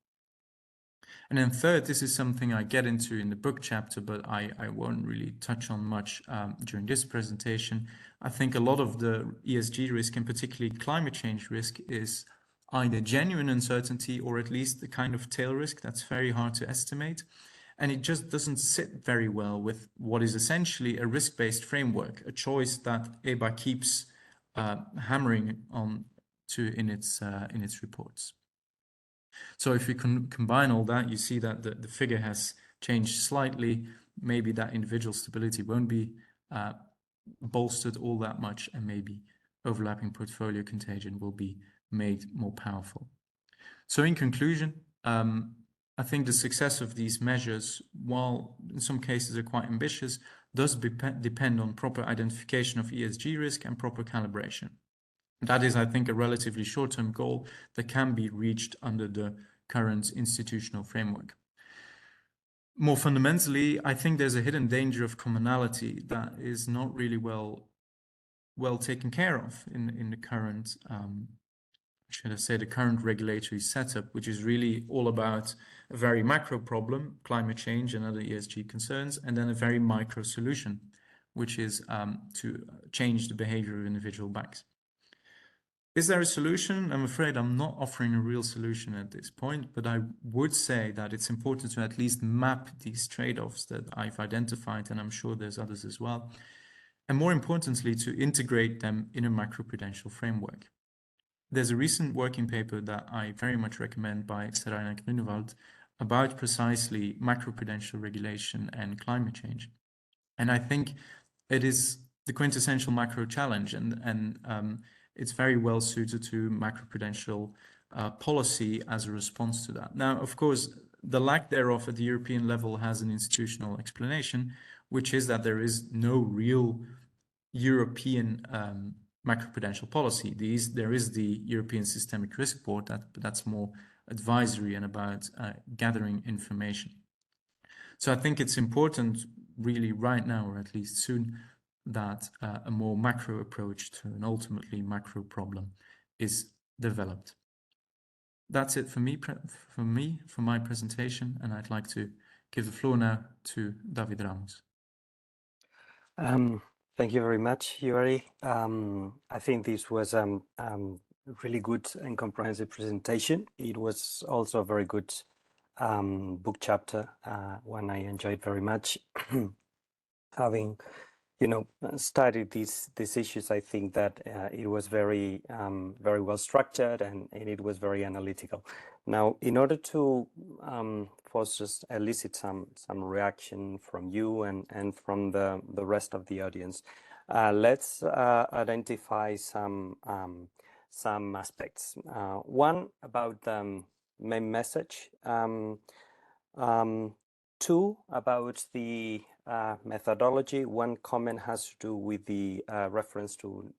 And then third, this is something I get into in the book chapter, but I won't really touch on much during this presentation. I think a lot of the ESG risk, and particularly climate change risk, is either genuine uncertainty or at least the kind of tail risk that's very hard to estimate. And it just doesn't sit very well with what is essentially a risk-based framework, a choice that EBA keeps hammering on in its reports. So if we can combine all that, you see that the figure has changed slightly. Maybe that individual stability won't be bolstered all that much, and maybe overlapping portfolio contagion will be made more powerful. So in conclusion, I think the success of these measures, while in some cases are quite ambitious, does depend on proper identification of ESG risk and proper calibration. That is, I think, a relatively short-term goal that can be reached under the current institutional framework. More fundamentally, I think there's a hidden danger of commonality that is not really well taken care of in the current, should I say, the current regulatory setup, which is really all about a very macro problem, climate change and other ESG concerns, and then a very micro solution, which is to change the behavior of individual banks. Is there a solution? I'm afraid I'm not offering a real solution at this point, but I would say that it's important to at least map these trade-offs that I've identified, and I'm sure there's others as well. And more importantly, to integrate them in a macroprudential framework. There's a recent working paper that I very much recommend by Serena Grunewald about precisely macroprudential regulation and climate change. And I think it is the quintessential macro challenge, and it's very well suited to macroprudential policy as a response to that. Now, of course, the lack thereof at the European level has an institutional explanation, which is that there is no real European macroprudential policy. There is the European Systemic Risk Board, but that's more advisory and about gathering information. So I think it's important really right now, or at least soon, that a more macro approach to an ultimately macro problem is developed. That's it for for my presentation, and I'd like to give the floor now to David Ramos. Thank you very much, Joeri. I think this was really good and comprehensive presentation. It was also a very good book chapter, one I enjoyed very much. Having studied these issues, I think that it was very well structured, and it was very analytical. Now, in order to just elicit some reaction from you and from the rest of the audience, let's identify some aspects. One, about the main message. Two, about the methodology. One comment has to do with the reference to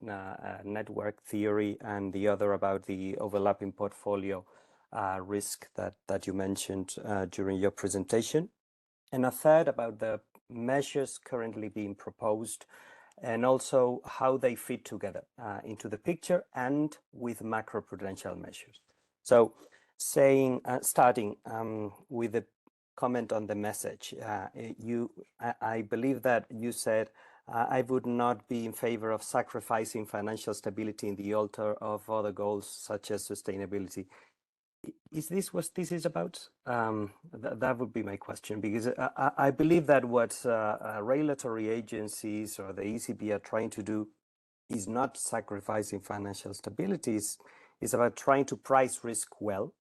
network theory, and the other about the overlapping portfolio risk that you mentioned during your presentation. And a third about the measures currently being proposed, and also how they fit together into the picture and with macroprudential measures. So starting with the comment on the message. I believe that you said, I would not be in favor of sacrificing financial stability in the altar of other goals such as sustainability. Is this what this is about? That would be my question, because I believe that what regulatory agencies or the ECB are trying to do is not sacrificing financial stability. It's about trying to price risk well,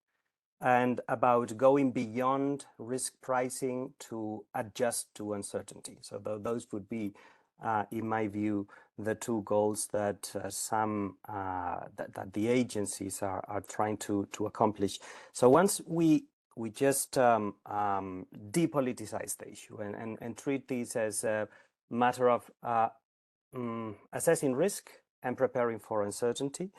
and about going beyond risk pricing to adjust to uncertainty. So those would be, in my view, the two goals that that the agencies are trying to accomplish. So once we just depoliticize the issue and treat this as a matter of assessing risk and preparing for uncertainty,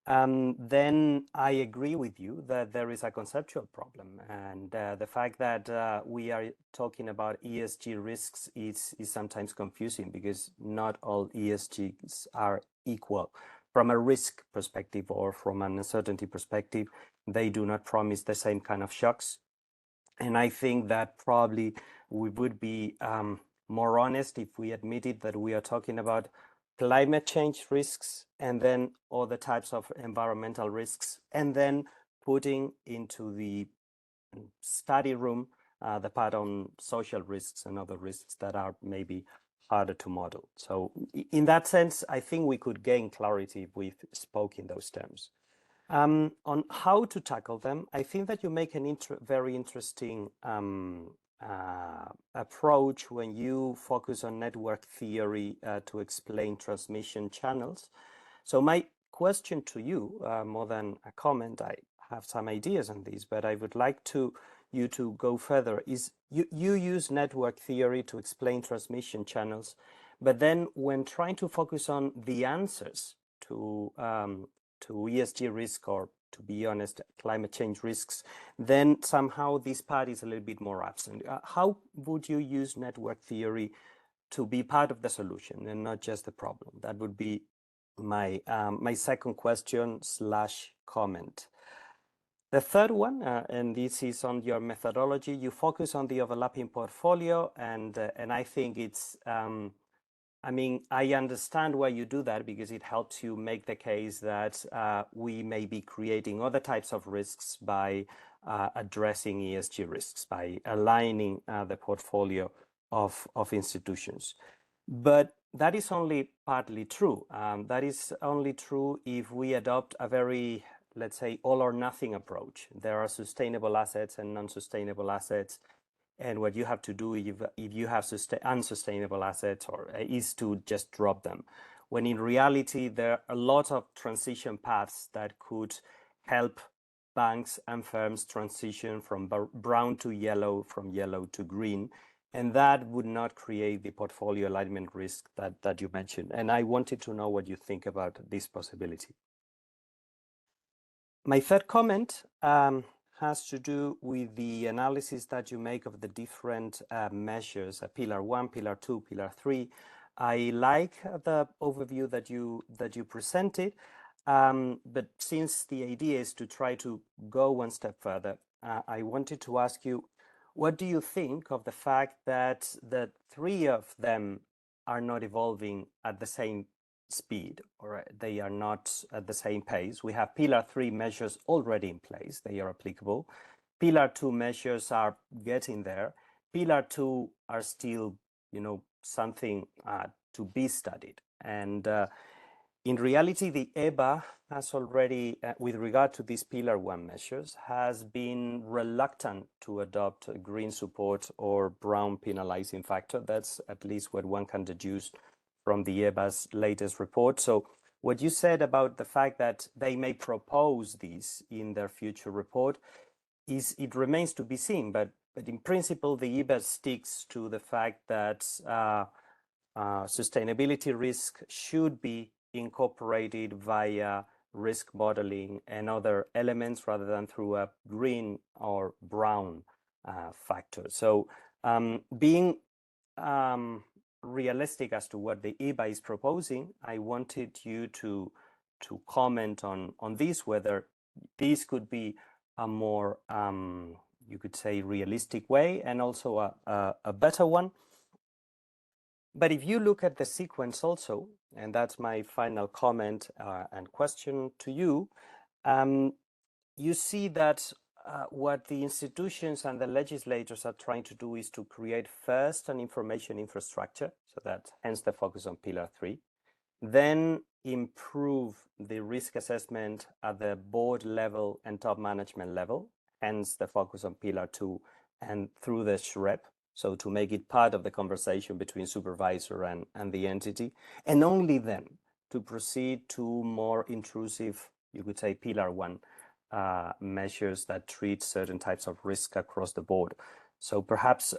then I agree with you that there is a conceptual problem. And the fact that we are talking about ESG risks is sometimes confusing, because not all ESGs are equal. From a risk perspective or from an uncertainty perspective, they do not promise the same kind of shocks. And I think that probably we would be more honest if we admitted that we are talking about climate change risks and then other types of environmental risks, and then putting into the study room the part on social risks and other risks that are maybe harder to model. So in that sense, I think we could gain clarity if we spoke in those terms. On how to tackle them, I think that you make an very interesting approach when you focus on network theory to explain transmission channels. So my question to you, more than a comment, I have some ideas on this, but I would like you to go further, is you use network theory to explain transmission channels, but then when trying to focus on the answers to ESG risk, or to be honest, climate change risks, then somehow this part is a little bit more absent. How would you use network theory to be part of the solution and not just the problem? That would be my my second question / comment. The third one, and this is on your methodology, you focus on the overlapping portfolio, and I think it's I mean, I understand why you do that, because it helps you make the case that we may be creating other types of risks by addressing ESG risks, by aligning the portfolio of institutions. But that is only partly true. That is only true if we adopt a very, let's say, all or nothing approach. There are sustainable assets and non-sustainable assets. And what you have to do if you have unsustainable assets is to just drop them. When in reality, there are a lot of transition paths that could help banks and firms transition from brown to yellow, from yellow to green. And that would not create the portfolio alignment risk that you mentioned. And I wanted to know what you think about this possibility. My third comment has to do with the analysis that you make of the different measures, Pillar 1, Pillar 2, Pillar 3. I like the overview that you presented, but since the idea is to try to go one step further, I wanted to ask you, what do you think of the fact that the three of them are not evolving at the same speed, or they are not at the same pace? We have Pillar 3 measures already in place, they are applicable. Pillar 2 measures are getting there. Pillar 2 are still, something to be studied. And in reality, the EBA has already, with regard to these Pillar 1 measures, has been reluctant to adopt a green support or brown penalizing factor. That's at least what one can deduce from the EBA's latest report. So what you said about the fact that they may propose these in their future report it remains to be seen. But in principle, the EBA sticks to the fact that sustainability risk should be incorporated via risk modeling and other elements rather than through a green or brown factor. So being realistic as to what the EBA is proposing, I wanted you to comment on this, whether this could be a more, you could say, realistic way, and also a better one. But if you look at the sequence also, and that's my final comment and question to you, you see that what the institutions and the legislators are trying to do is to create first an information infrastructure, so that hence the focus on Pillar 3, then improve the risk assessment at the board level and top management level, hence the focus on Pillar 2 and through the SREP, so to make it part of the conversation between supervisor and the entity, and only then to proceed to more intrusive, you could say, Pillar 1 measures that treat certain types of risk across the board. So perhaps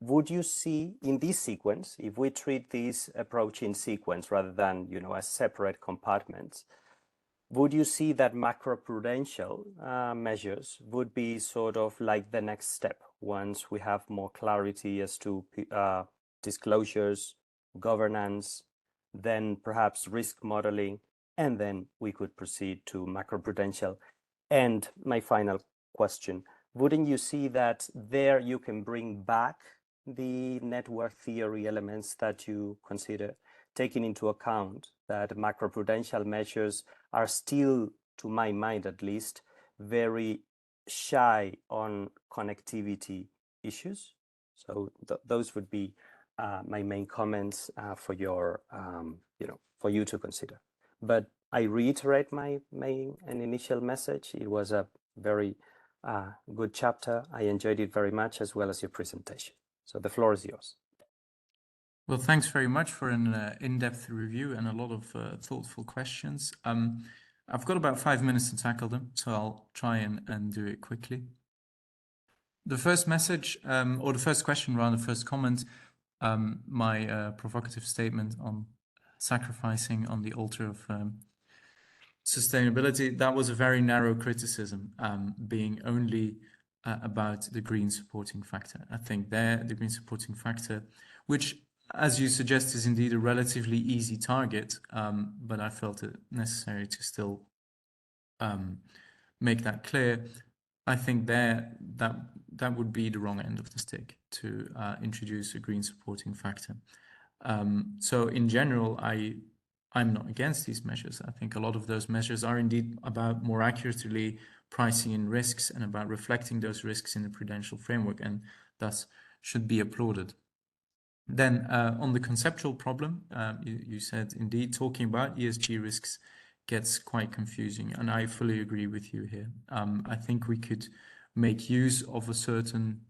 would you see in this sequence, if we treat this approach in sequence rather than, as separate compartments, would you see that macroprudential measures would be sort of like the next step once we have more clarity as to disclosures, governance, then perhaps risk modeling, and then we could proceed to macroprudential? And my final question, wouldn't you see that there you can bring back the network theory elements that you consider, taking into account that macroprudential measures are still, to my mind at least, very shy on connectivity issues? So those would be my main comments for your, for you to consider. But I reiterate my main and initial message. It was a very good chapter. I enjoyed it very much, as well as your presentation. So the floor is yours. Well, thanks very much for an in-depth review and a lot of thoughtful questions. I've got about 5 minutes to tackle them, so I'll try and do it quickly. The first message, or the first question rather, first comment, my provocative statement on sacrificing on the altar of sustainability, that was a very narrow criticism, being only about the green supporting factor. I think there, the green supporting factor, which, as you suggest, is indeed a relatively easy target, but I felt it necessary to still make that clear. I think there that would be the wrong end of the stick to introduce a green supporting factor. So in general, I'm not against these measures. I think a lot of those measures are indeed about more accurately pricing in risks and about reflecting those risks in the prudential framework, and thus should be applauded. Then on the conceptual problem, you said indeed talking about ESG risks gets quite confusing, and I fully agree with you here. I think we could make use of a certain,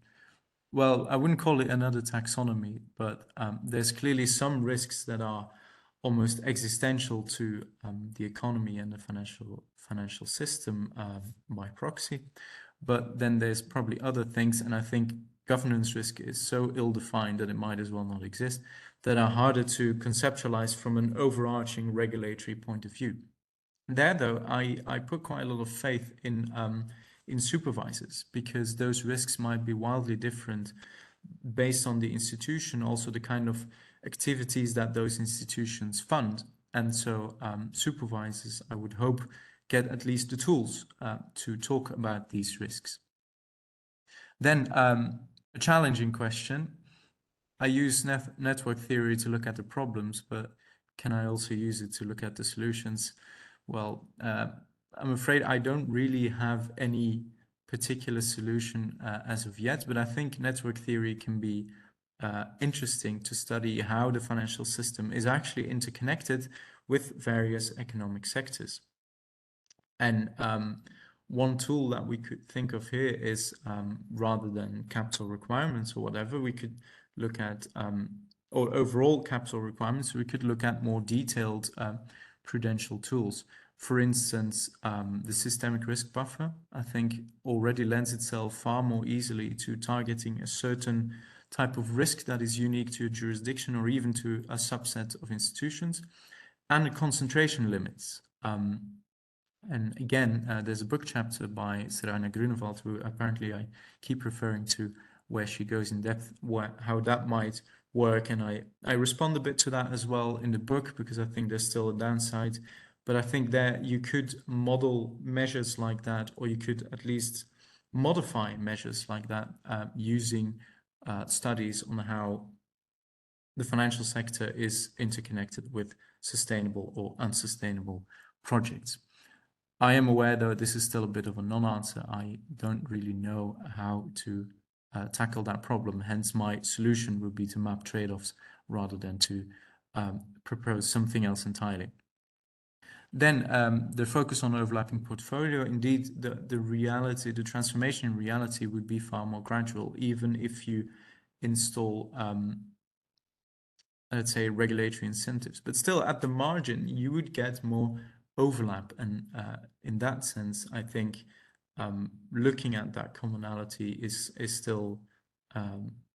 well, I wouldn't call it another taxonomy, but there's clearly some risks that are almost existential to the economy and the financial system by proxy. But then there's probably other things, and I think governance risk is so ill-defined that it might as well not exist, that are harder to conceptualize from an overarching regulatory point of view. There, though, I put quite a lot of faith in supervisors, because those risks might be wildly different based on the institution, also the kind of activities that those institutions fund. And so supervisors, I would hope, get at least the tools to talk about these risks. Then a challenging question. I use network theory to look at the problems, but can I also use it to look at the solutions? Well, I'm afraid I don't really have any particular solution as of yet, but I think network theory can be interesting to study how the financial system is actually interconnected with various economic sectors. And one tool that we could think of here is, rather than capital requirements or whatever, we could look at, or overall capital requirements, we could look at more detailed prudential tools. For instance, the systemic risk buffer, I think, already lends itself far more easily to targeting a certain type of risk that is unique to a jurisdiction or even to a subset of institutions, and the concentration limits. And again, there's a book chapter by Serena Grunewald, who apparently I keep referring to, where she goes in depth how that might work. And I respond a bit to that as well in the book, because I think there's still a downside. But I think that you could model measures like that, or you could at least modify measures like that using studies on how the financial sector is interconnected with sustainable or unsustainable projects. I am aware, though, this is still a bit of a non-answer. I don't really know how to tackle that problem. Hence, my solution would be to map trade-offs rather than to propose something else entirely. Then the focus on overlapping portfolio, indeed, the reality, the transformation in reality would be far more gradual, even if you install, let's say, regulatory incentives. But still, at the margin, you would get more overlap. And in that sense, I think looking at that commonality is still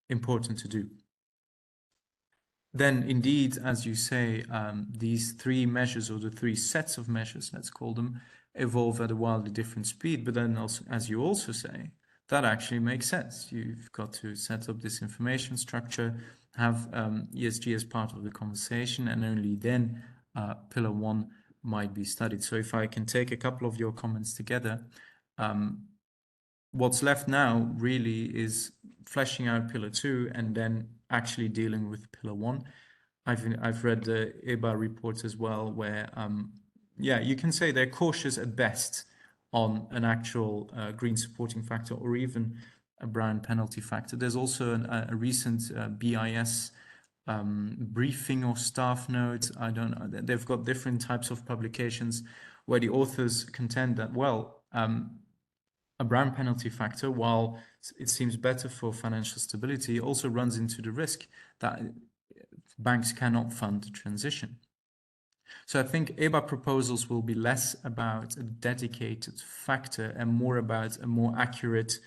important to do. then indeed, as you say, these three measures, or the three sets of measures, let's call them, evolve at a wildly different speed. But then also, as you also say, that actually makes sense. You've got to set up this information structure, have ESG as part of the conversation, and only then Pillar 1 might be studied. So if I can take a couple of your comments together, what's left now really is fleshing out Pillar 2 and then actually dealing with Pillar 1. I've read the EBI reports as well, where yeah, you can say they're cautious at best on an actual green supporting factor or even a brown penalty factor. There's also a recent BIS briefing or staff note. I don't know. They've got different types of publications where the authors contend that, well, a brown penalty factor, while it seems better for financial stability, also runs into the risk that banks cannot fund the transition. So I think EBA proposals will be less about a dedicated factor and more about a more accurate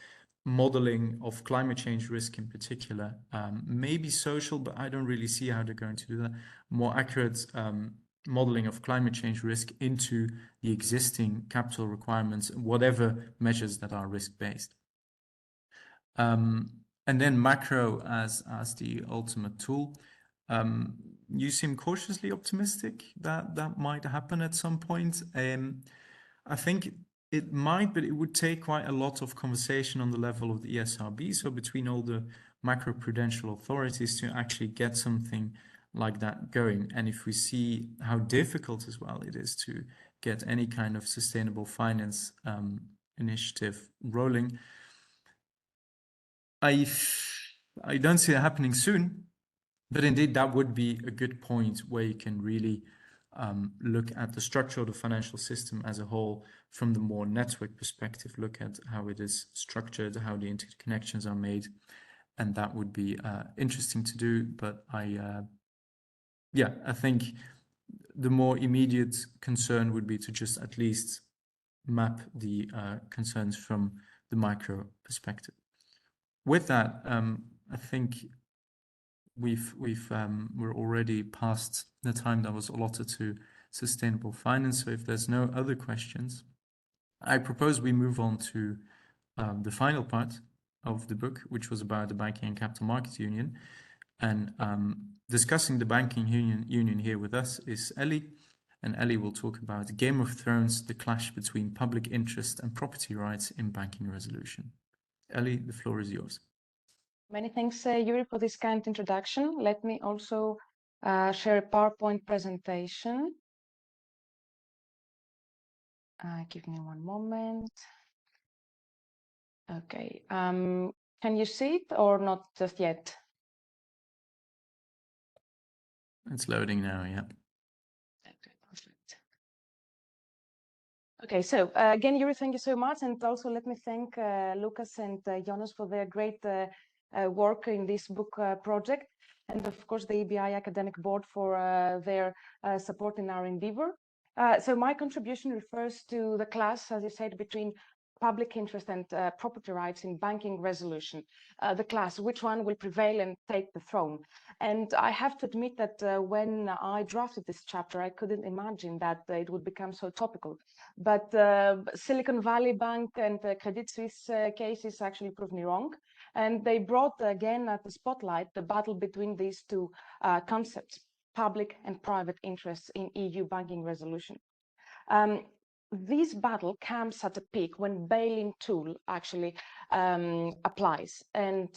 modeling of climate change risk in particular. Maybe social, but I don't really see how they're going to do that. More accurate modeling of climate change risk into the existing capital requirements, whatever measures that are risk-based. And then macro as the ultimate tool. You seem cautiously optimistic that that might happen at some point. I think it might, but it would take quite a lot of conversation on the level of the ESRB, so between all the macroprudential authorities, to actually get something like that going. And if we see how difficult as well it is to get any kind of sustainable finance initiative rolling, I don't see it happening soon. But indeed, that would be a good point where you can really look at the structure of the financial system as a whole from the more network perspective, look at how it is structured, how the interconnections are made. And that would be interesting to do. But I think the more immediate concern would be to just at least map the concerns from the micro perspective. With that, I think we're already past the time that was allotted to sustainable finance. So if there's no other questions, I propose we move on to the final part of the book, which was about the Banking and Capital Markets Union. And discussing the Banking Union here with us is Ellie. And Ellie will talk about Game of Thrones, the clash between public interest and property rights in banking resolution. Ellie, the floor is yours. Many thanks, Joeri, for this kind introduction. Let me also share a PowerPoint presentation. Give me one moment. Okay. Can you see it or not just yet? It's loading now, yeah. Okay, perfect. Okay, so again, Joeri, thank you so much. And also let me thank Lukas and Jonas for their great work in this book project. And of course, the EBI Academic Board for their support in our endeavor. So my contribution refers to the clash, as you said, between public interest and property rights in banking resolution. The clash, which one will prevail and take the throne? And I have to admit that when I drafted this chapter, I couldn't imagine that it would become so topical. But Silicon Valley Bank and Credit Suisse cases actually proved me wrong. And they brought again at the spotlight the battle between these two concepts, public and private interests in EU banking resolution. This battle comes at a peak when bail-in tool actually applies. And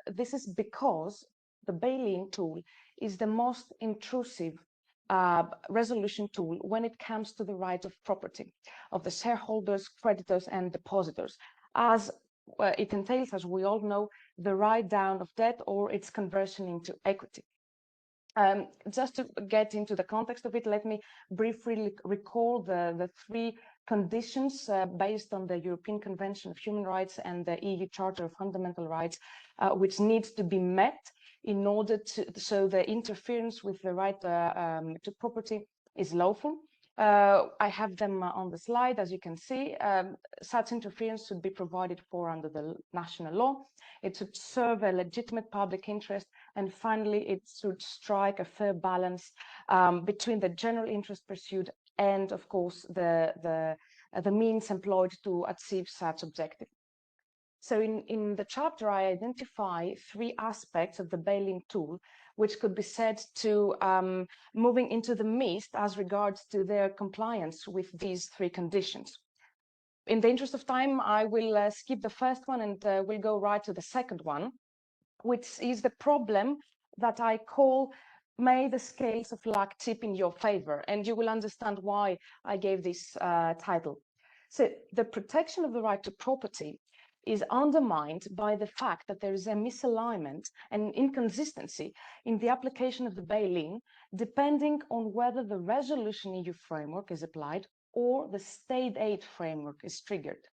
this is because the bail-in tool is the most intrusive resolution tool when it comes to the right of property of the shareholders, creditors, and depositors, as it entails, as we all know, the write down of debt or its conversion into equity. Just to get into the context of it, let me briefly recall the three conditions based on the European Convention of Human Rights and the EU Charter of Fundamental Rights, which needs to be met in order to, so the interference with the right to property is lawful. I have them on the slide, as you can see. Such interference should be provided for under the national law. It should serve a legitimate public interest. And finally, it should strike a fair balance between the general interest pursued and, of course, the means employed to achieve such objective. So in the chapter, I identify 3 aspects of the bail-in tool, which could be said to moving into the mist as regards to their compliance with these 3 conditions. In the interest of time, I will skip the first one and we'll go right to the second one, which is the problem that I call "May the scales of luck tip in your favor," and you will understand why I gave this title. So the protection of the right to property is undermined by the fact that there is a misalignment and inconsistency in the application of the bail-in, depending on whether the resolution EU framework is applied or the state aid framework is triggered.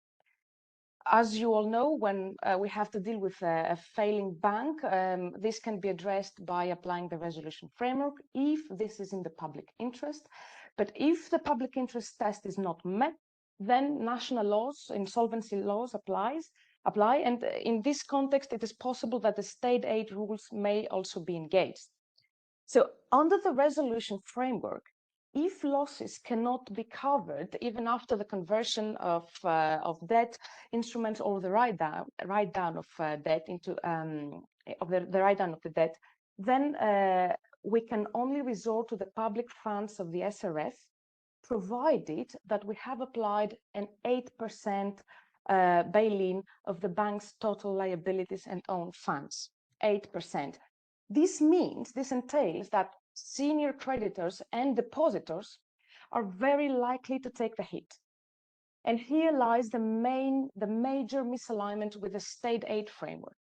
As you all know, when we have to deal with a failing bank, this can be addressed by applying the resolution framework if this is in the public interest. But if the public interest test is not met, then national laws, insolvency laws apply. And in this context, it is possible that the state aid rules may also be engaged. So under the resolution framework, if losses cannot be covered even after the conversion of debt instruments or the write down of debt into the write down of the debt, then we can only resort to the public funds of the SRF, provided that we have applied an 8% bail-in of the bank's total liabilities and own funds. 8%. This entails that senior creditors and depositors are very likely to take the hit. And here lies the major misalignment with the state aid framework.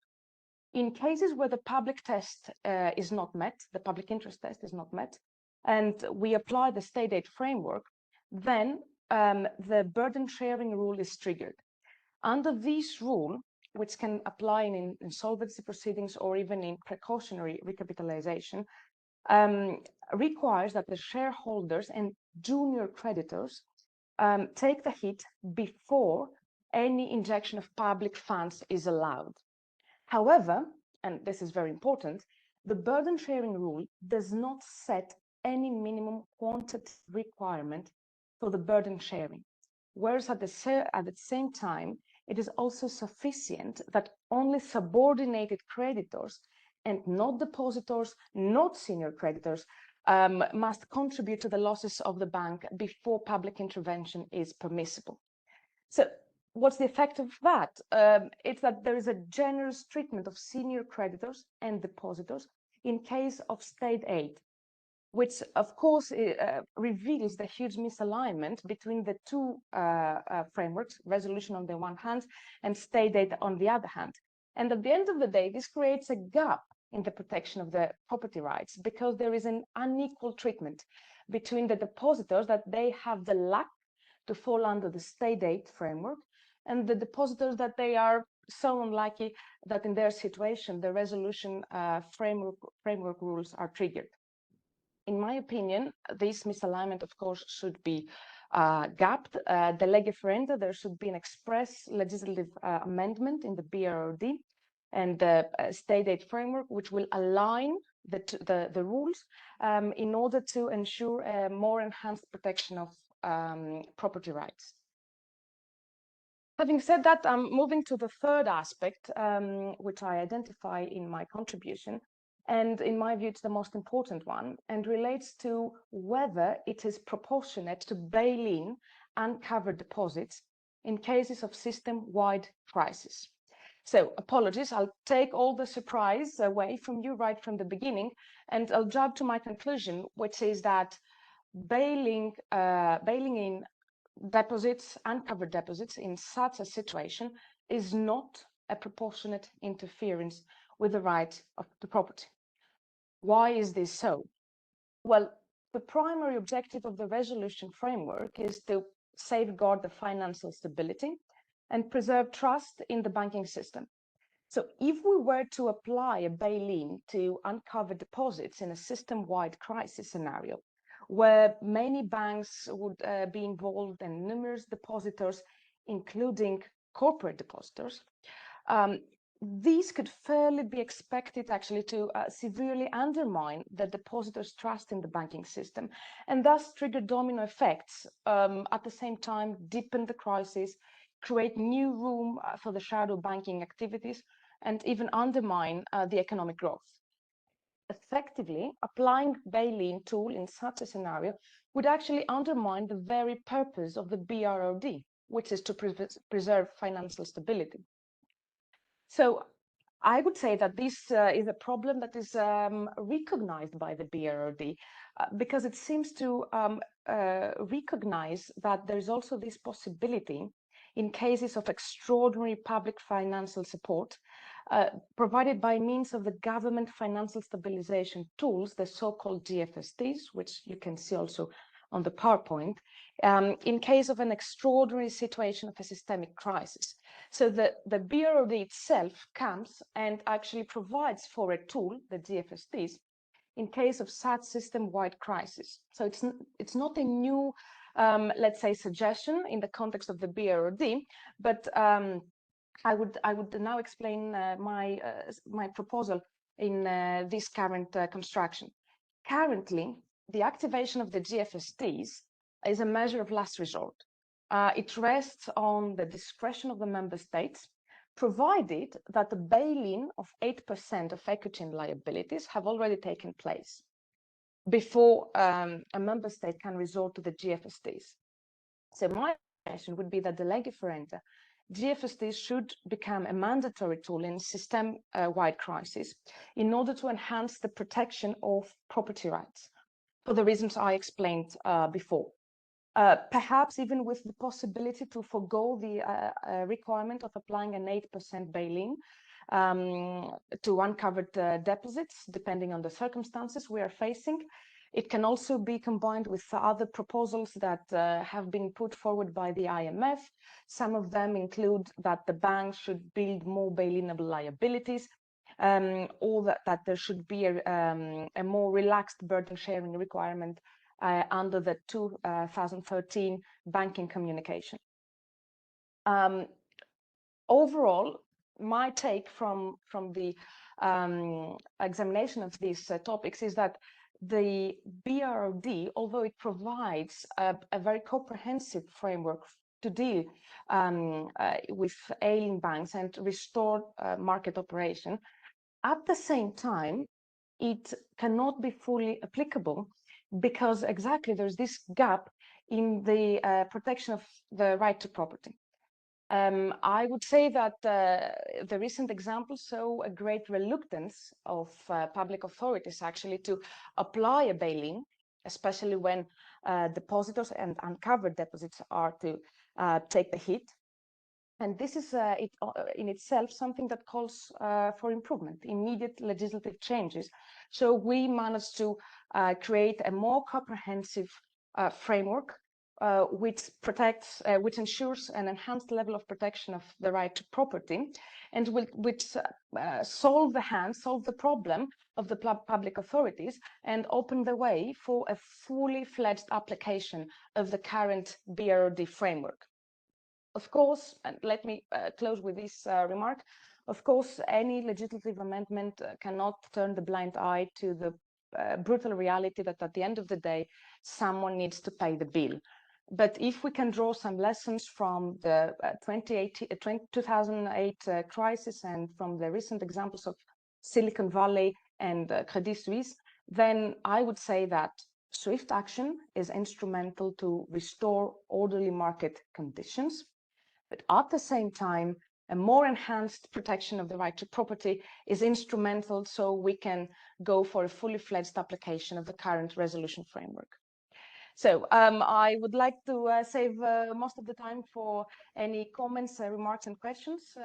In cases where the public test is not met, the public interest test is not met, and we apply the state aid framework, then the burden sharing rule is triggered. Under this rule, which can apply in insolvency proceedings or even in precautionary recapitalization, requires that the shareholders and junior creditors take the hit before any injection of public funds is allowed. However, and this is very important, the burden sharing rule does not set any minimum quantity requirement for the burden sharing, whereas at the same time, it is also sufficient that only subordinated creditors and not depositors, not senior creditors, must contribute to the losses of the bank before public intervention is permissible. So what's the effect of that? It's that there is a generous treatment of senior creditors and depositors in case of state aid, which of course reveals the huge misalignment between the 2 frameworks, resolution on the one hand and state aid on the other hand. And at the end of the day, this creates a gap in the protection of the property rights because there is an unequal treatment between the depositors that they have the luck to fall under the state aid framework and the depositors that they are so unlucky that in their situation, the resolution framework rules are triggered. In my opinion, this misalignment, of course, should be gapped. De lege ferenda, there should be an express legislative amendment in the BROD and the state aid framework, which will align the rules in order to ensure a more enhanced protection of property rights. Having said that, I'm moving to the third aspect, which I identify in my contribution. And in my view, it's the most important one and relates to whether it is proportionate to bail in uncovered deposits in cases of system-wide crisis. So apologies, I'll take all the surprise away from you right from the beginning, and I'll jump to my conclusion, which is that bailing in deposits, uncovered deposits in such a situation is not a proportionate interference with the right of the property. Why is this so? Well, the primary objective of the resolution framework is to safeguard the financial stability and preserve trust in the banking system. So if we were to apply a bail-in to uncover deposits in a system-wide crisis scenario, where many banks would be involved and numerous depositors, including corporate depositors. These could fairly be expected actually to severely undermine the depositors' trust in the banking system and thus trigger domino effects, at the same time deepen the crisis, create new room for the shadow banking activities, and even undermine the economic growth. Effectively, applying bail-in tool in such a scenario would actually undermine the very purpose of the BRRD, which is to preserve financial stability. So I would say that this is a problem that is recognized by the BRRD because it seems to recognize that there is also this possibility in cases of extraordinary public financial support provided by means of the government financial stabilization tools, the so-called GFSTs, which you can see also on the PowerPoint, in case of an extraordinary situation of a systemic crisis. So the BRRD itself comes and actually provides for a tool, the GFSTs, in case of such system-wide crisis. So it's not a new, let's say, suggestion in the context of the BRRD, but I would now explain my proposal in this current construction. Currently, the activation of the GFSTs is a measure of last resort. It rests on the discretion of the member states, provided that the bail-in of 8% of equity and liabilities have already taken place before a member state can resort to the GFSTs. So my suggestion would be that the lege ferenda, GFSTs should become a mandatory tool in system-wide crisis in order to enhance the protection of property rights for the reasons I explained before. Perhaps even with the possibility to forego the requirement of applying an 8% bail-in to uncovered deposits, depending on the circumstances we are facing. It can also be combined with other proposals that have been put forward by the IMF. Some of them include that the bank should build more bail-inable liabilities, or that there should be a more relaxed burden sharing requirement under the 2013 banking communication. Overall, my take from the examination of these topics is that the BRRD, although it provides a very comprehensive framework to deal with ailing banks and restore market operation, at the same time, it cannot be fully applicable because exactly there's this gap in the protection of the right to property. I would say that the recent examples show a great reluctance of public authorities actually to apply a bail-in, especially when depositors and uncovered deposits are to take the hit. And this is in itself something that calls for improvement, immediate legislative changes. So we managed to create a more comprehensive framework which protects, which ensures an enhanced level of protection of the right to property, and which solve the problem of the public authorities and open the way for a fully fledged application of the current BRRD framework. Of course, and let me close with this remark, of course, any legislative amendment cannot turn the blind eye to the brutal reality that at the end of the day, someone needs to pay the bill. But if we can draw some lessons from the 2008 crisis and from the recent examples of Silicon Valley and Credit Suisse, then I would say that swift action is instrumental to restore orderly market conditions. But at the same time, a more enhanced protection of the right to property is instrumental so we can go for a fully fledged application of the current resolution framework. So I would like to save most of the time for any comments, remarks, and questions.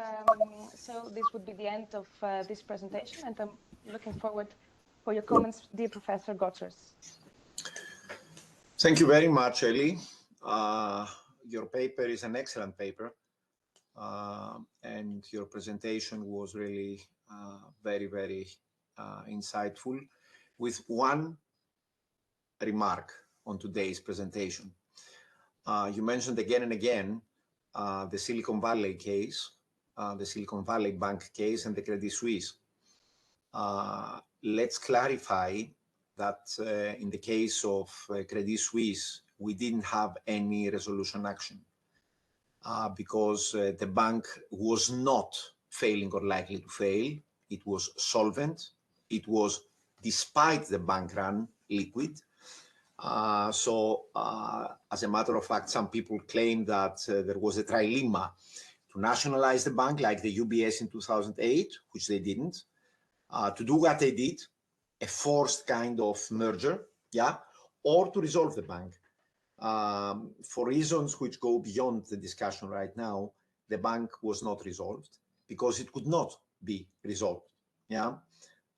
So this would be the end of this presentation, and I'm looking forward for your comments, dear Professor Gortsos. Thank you very much, Ellie. Your paper is an excellent paper, and your presentation was really very, very insightful. With one remark, on today's presentation. You mentioned again and again the Silicon Valley case, the Silicon Valley Bank case, and the Credit Suisse. Let's clarify that in the case of Credit Suisse, we didn't have any resolution action because the bank was not failing or likely to fail. It was solvent. It was, despite the bank run, liquid. As a matter of fact, some people claim that there was a trilemma to nationalize the bank like the UBS in 2008, which they didn't, to do what they did, a forced kind of merger, yeah, or to resolve the bank. For reasons which go beyond the discussion right now, the bank was not resolved because it could not be resolved, yeah.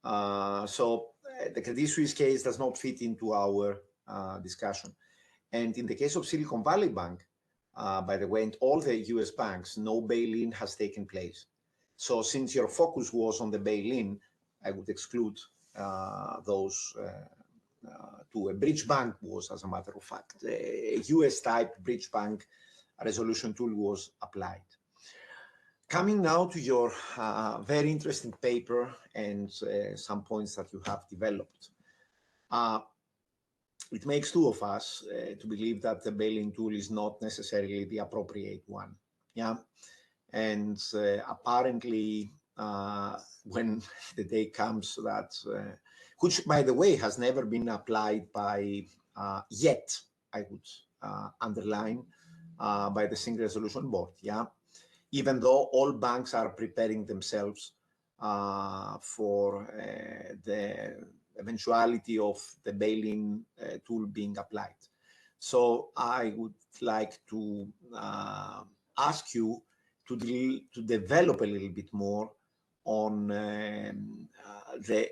The Credit Suisse case does not fit into our discussion. And in the case of Silicon Valley Bank, by the way, and all the US banks, no bail-in has taken place. So since your focus was on the bail-in, I would exclude those two. A bridge bank was, as a matter of fact, a US-type bridge bank resolution tool was applied. Coming now to your very interesting paper and some points that you have developed. It makes two of us to believe that the bail-in tool is not necessarily the appropriate one. Yeah, and apparently, when the day comes that, which by the way has never been applied by yet, I would underline, by the Single Resolution Board. Yeah, even though all banks are preparing themselves for the eventuality of the bail-in tool being applied. So I would like to ask you to develop a little bit more on the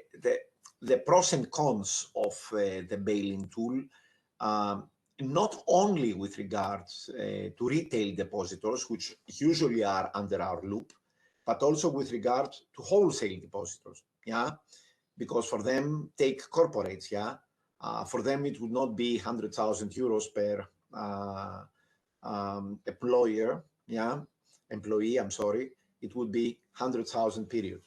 pros and cons of the bail-in tool, not only with regards to retail depositors, which usually are under our loop, but also with regard to wholesale depositors. Yeah. Because for them, take corporates, yeah, for them it would not be 100,000 euros per employee, I'm sorry, it would be 100,000 period.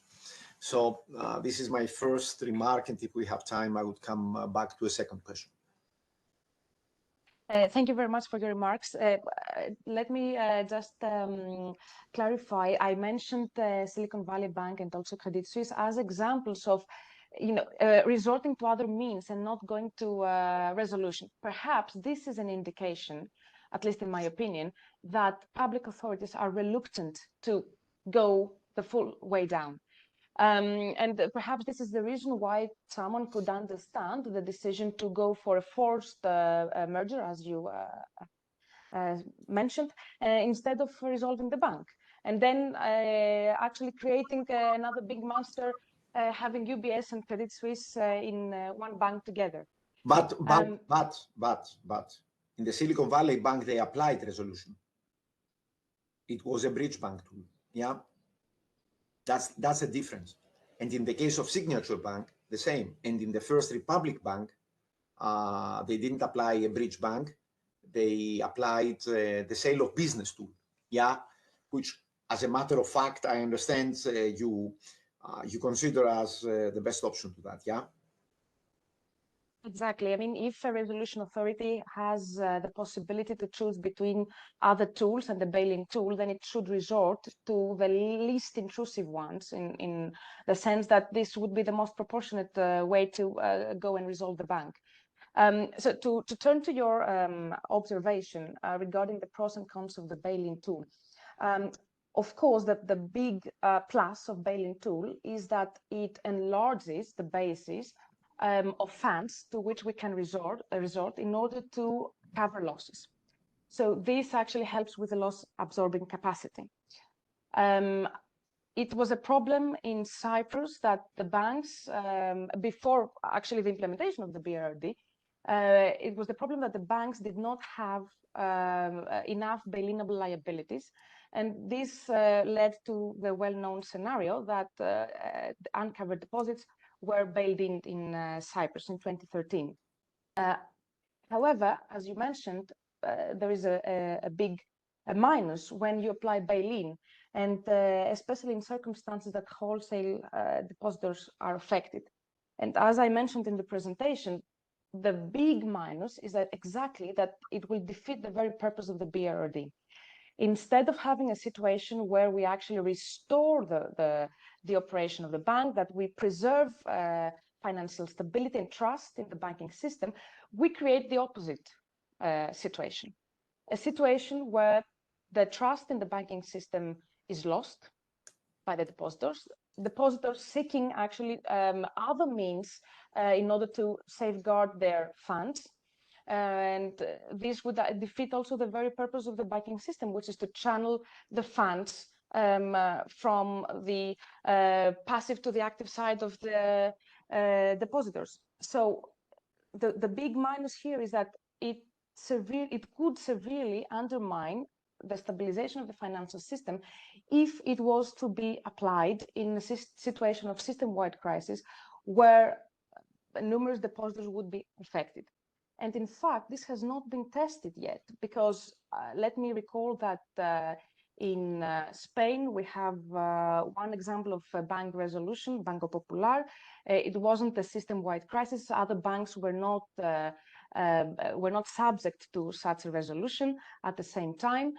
So this is my first remark, and if we have time, I would come back to a second question. Thank you very much for your remarks. Let me just clarify. I mentioned Silicon Valley Bank and also Credit Suisse as examples of resorting to other means and not going to resolution. Perhaps this is an indication, at least in my opinion, that public authorities are reluctant to go the full way down. And perhaps this is the reason why someone could understand the decision to go for a forced merger, as you mentioned, instead of resolving the bank. And then actually creating another big monster, having UBS and Credit Suisse in one bank together. But in the Silicon Valley Bank, they applied resolution. It was a bridge bank tool. Yeah, that's a difference. And in the case of Signature Bank, the same. And in the First Republic Bank, they didn't apply a bridge bank. They applied the sale of business tool. Yeah, which, as a matter of fact, I understand you consider as the best option to that. Yeah. Exactly. I mean, if a resolution authority has the possibility to choose between other tools and the bail-in tool, then it should resort to the least intrusive ones in the sense that this would be the most proportionate way to go and resolve the bank. So to turn to your observation regarding the pros and cons of the bail-in tool, of course, that the big plus of bail-in tool is that it enlarges the basis of funds to which we can resort in order to cover losses. So this actually helps with the loss absorbing capacity. It was a problem in Cyprus that the banks, before actually the implementation of the BRRD, it was the problem that the banks did not have enough bail-inable liabilities. And this led to the well-known scenario that uncovered deposits were bailed in Cyprus in 2013. However, as you mentioned, there is a big minus when you apply bail-in, and especially in circumstances that wholesale depositors are affected. And as I mentioned in the presentation, the big minus is that exactly that it will defeat the very purpose of the BRRD. Instead of having a situation where we actually restore the operation of the bank, that we preserve financial stability and trust in the banking system, we create the opposite situation. A situation where the trust in the banking system is lost by the depositors seeking actually other means in order to safeguard their funds. And this would defeat also the very purpose of the banking system, which is to channel the funds from the passive to the active side of the depositors. So the big minus here is that it could severely undermine the stabilization of the financial system if it was to be applied in a situation of system-wide crisis where numerous depositors would be affected. And in fact, this has not been tested yet, because let me recall that in Spain, we have one example of a bank resolution, Banco Popular. It wasn't a system-wide crisis. Other banks were not subject to such a resolution at the same time.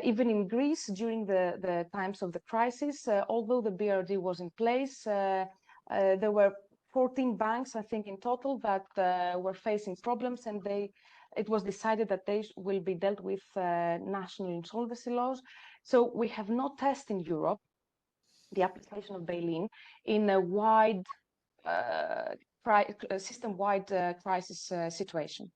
Even in Greece, during the times of the crisis, although the BRD was in place, there were 14 banks, I think, in total that were facing problems, and it was decided that they will be dealt with national insolvency laws. So we have not tested in Europe the application of bail-in in a wide system-wide crisis situation.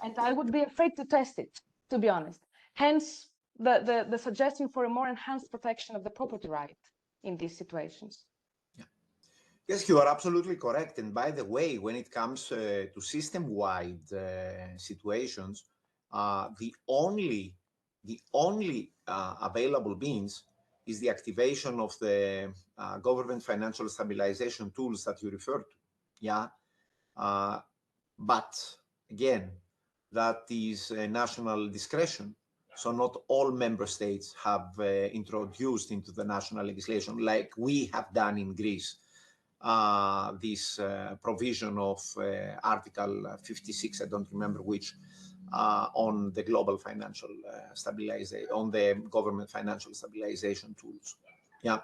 And I would be afraid to test it, to be honest. Hence, the suggestion for a more enhanced protection of the property right in these situations. Yeah. Yes, you are absolutely correct. And by the way, when it comes to system-wide situations, the only available means is the activation of the government financial stabilization tools that you referred to. Yeah, but again, that is national discretion. So not all member states have introduced into the national legislation, like we have done in Greece, this provision of Article 56, I don't remember which, on the global financial stabilization, on the government financial stabilization tools. Yeah.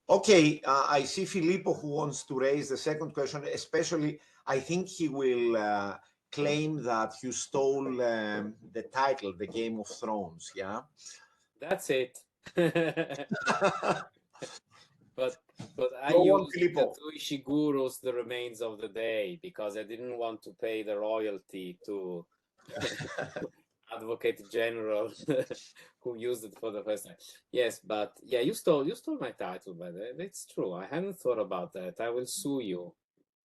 Okay, I see Filippo who wants to raise the second question, especially, I think he will claim that you stole the title, The Game of Thrones, yeah? That's it. But I Go on, used Filippo. the Ishiguros the remains of the day because I didn't want to pay the royalty to Advocate General who used it for the first time. Yes, but yeah, you stole my title, but it's true. I hadn't thought about that. I will sue you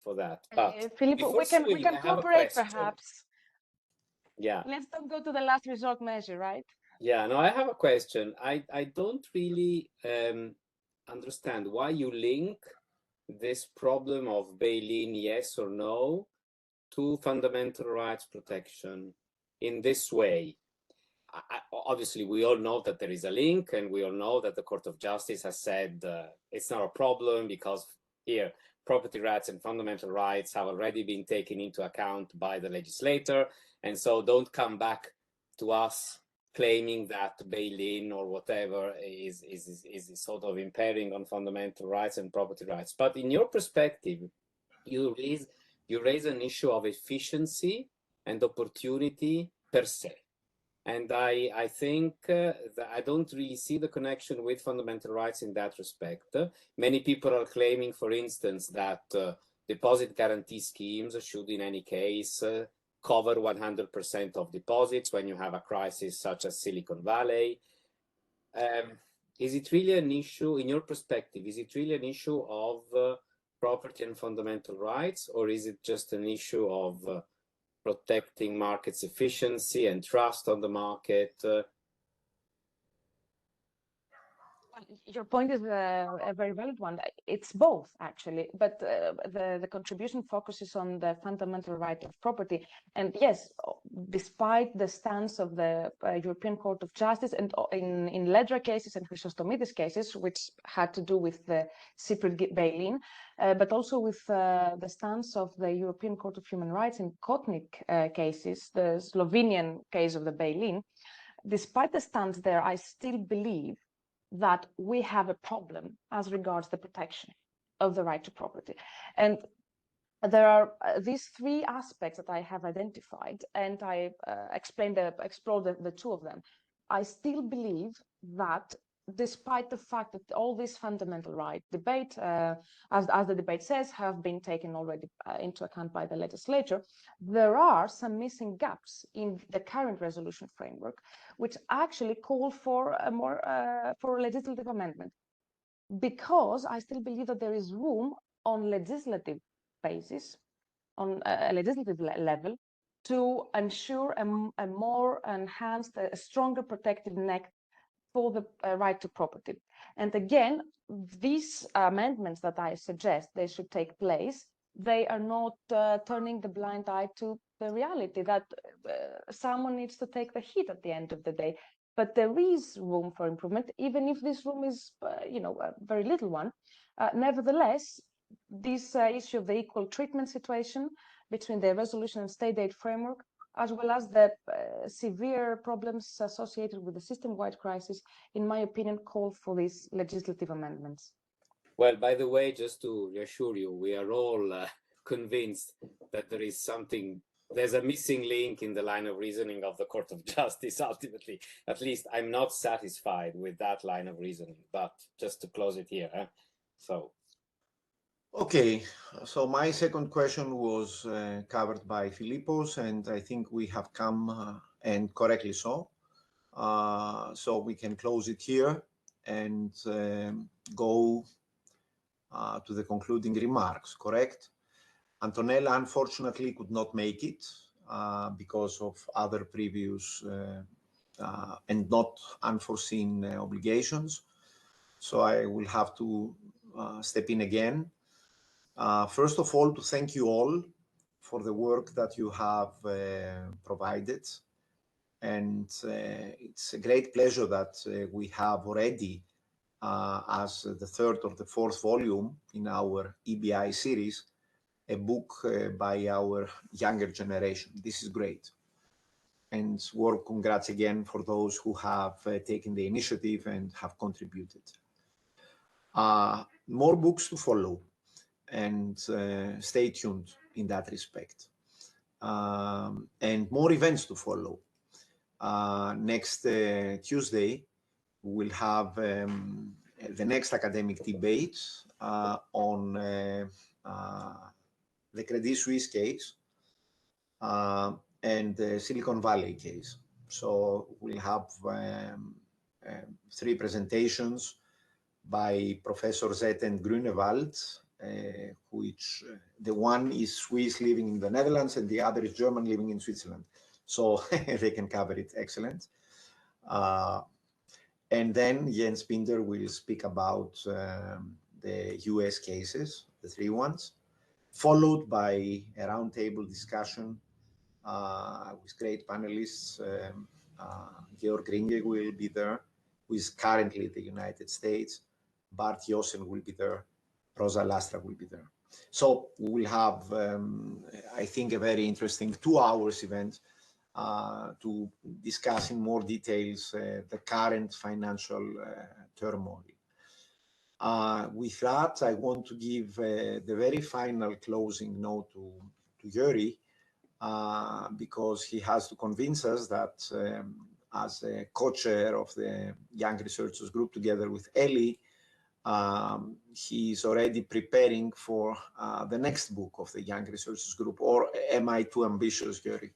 for that. But Filippo, we can cooperate perhaps. Yeah. Let's not go to the last resort measure, right? Yeah, no, I have a question. I don't really understand why you link this problem of bail-in, yes or no, to fundamental rights protection in this way. Obviously, we all know that there is a link, and we all know that the Court of Justice has said it's not a problem because here, property rights and fundamental rights have already been taken into account by the legislator, and so don't come back to us claiming that bail-in or whatever is sort of impairing on fundamental rights and property rights. But in your perspective, you raise an issue of efficiency and opportunity per se. And I think that I don't really see the connection with fundamental rights in that respect. Many people are claiming, for instance, that deposit guarantee schemes should in any case cover 100% of deposits when you have a crisis such as Silicon Valley. Is it really an issue, in your perspective, is it really an issue of property and fundamental rights, or is it just an issue of protecting markets' efficiency and trust on the market? Your point is a very valid one. It's both, actually, but the contribution focuses on the fundamental right of property. And yes, despite the stance of the European Court of Justice and in Ledra cases and Chrysostomidis cases, which had to do with the Cypriot bail-in, but also with the stance of the European Court of Human Rights in Kotnik cases, the Slovenian case of the bail-in, despite the stance there, I still believe that we have a problem as regards the protection of the right to property. And there are these three aspects that I have identified, and I explored the two of them. I still believe that despite the fact that all these fundamental right debate, as the debate says, have been taken already into account by the legislature, there are some missing gaps in the current resolution framework, which actually call for a more for a legislative amendment. Because I still believe that there is room on legislative basis, on a legislative level, to ensure a more enhanced, a stronger protective net for the right to property. And again, these amendments that I suggest they should take place, they are not turning the blind eye to the reality that someone needs to take the hit at the end of the day. But there is room for improvement, even if this room is, a very little one. Nevertheless, this issue of the equal treatment situation between the resolution and state aid framework, as well as the severe problems associated with the system-wide crisis, in my opinion, call for these legislative amendments. Well, by the way, just to reassure you, we are all convinced that there's a missing link in the line of reasoning of the Court of Justice, ultimately. At least I'm not satisfied with that line of reasoning, but just to close it here. Okay, so my second question was covered by Filippos, and I think we have come, and correctly so. So we can close it here and go to the concluding remarks, correct? Antonella, unfortunately, could not make it because of other previous and not unforeseen obligations. So I will have to step in again. First of all, to thank you all for the work that you have provided. And it's a great pleasure that we have already, as the third or the fourth volume in our EBI series, a book by our younger generation. This is great. And congrats again for those who have taken the initiative and have contributed. More books to follow, and stay tuned in that respect. And more events to follow. Next Tuesday, we'll have the next academic debate on the Credit Suisse case and the Silicon Valley case. So we'll have 3 presentations by Professor Zet and Grunewald, which the one is Swiss living in the Netherlands and the other is German living in Switzerland. So they can cover it. Excellent. And then Jens Binder will speak about the US cases, the 3 ones, followed by a roundtable discussion with great panelists. Georg Ringe will be there, who is currently in the United States. Bart Jossen will be there. Rosa Lastra will be there. So we will have, I think, a very interesting 2-hour event to discuss in more details the current financial turmoil. With that, I want to give the very final closing note to Joeri, because he has to convince us that as a co-chair of the Young Researchers Group together with Ellie, he's already preparing for the next book of the Young Researchers Group. Or am I too ambitious, Joeri?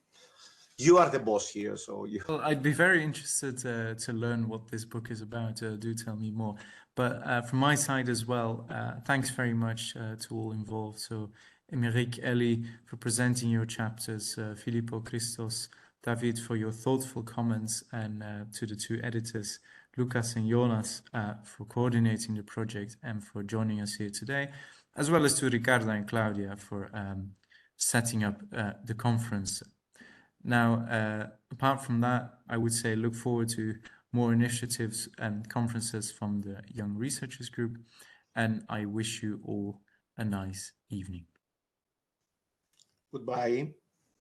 You are the boss here, so you... Well, I'd be very interested to learn what this book is about. Do tell me more. But from my side as well, thanks very much to all involved. So Emeric, Ellie, for presenting your chapters, Filippo, Christos, David, for your thoughtful comments, and to the two editors, Lukas and Jonas, for coordinating the project and for joining us here today, as well as to Ricardo and Claudia for setting up the conference. Now, apart from that, I would say look forward to more initiatives and conferences from the Young Researchers Group, and I wish you all a nice evening. Goodbye.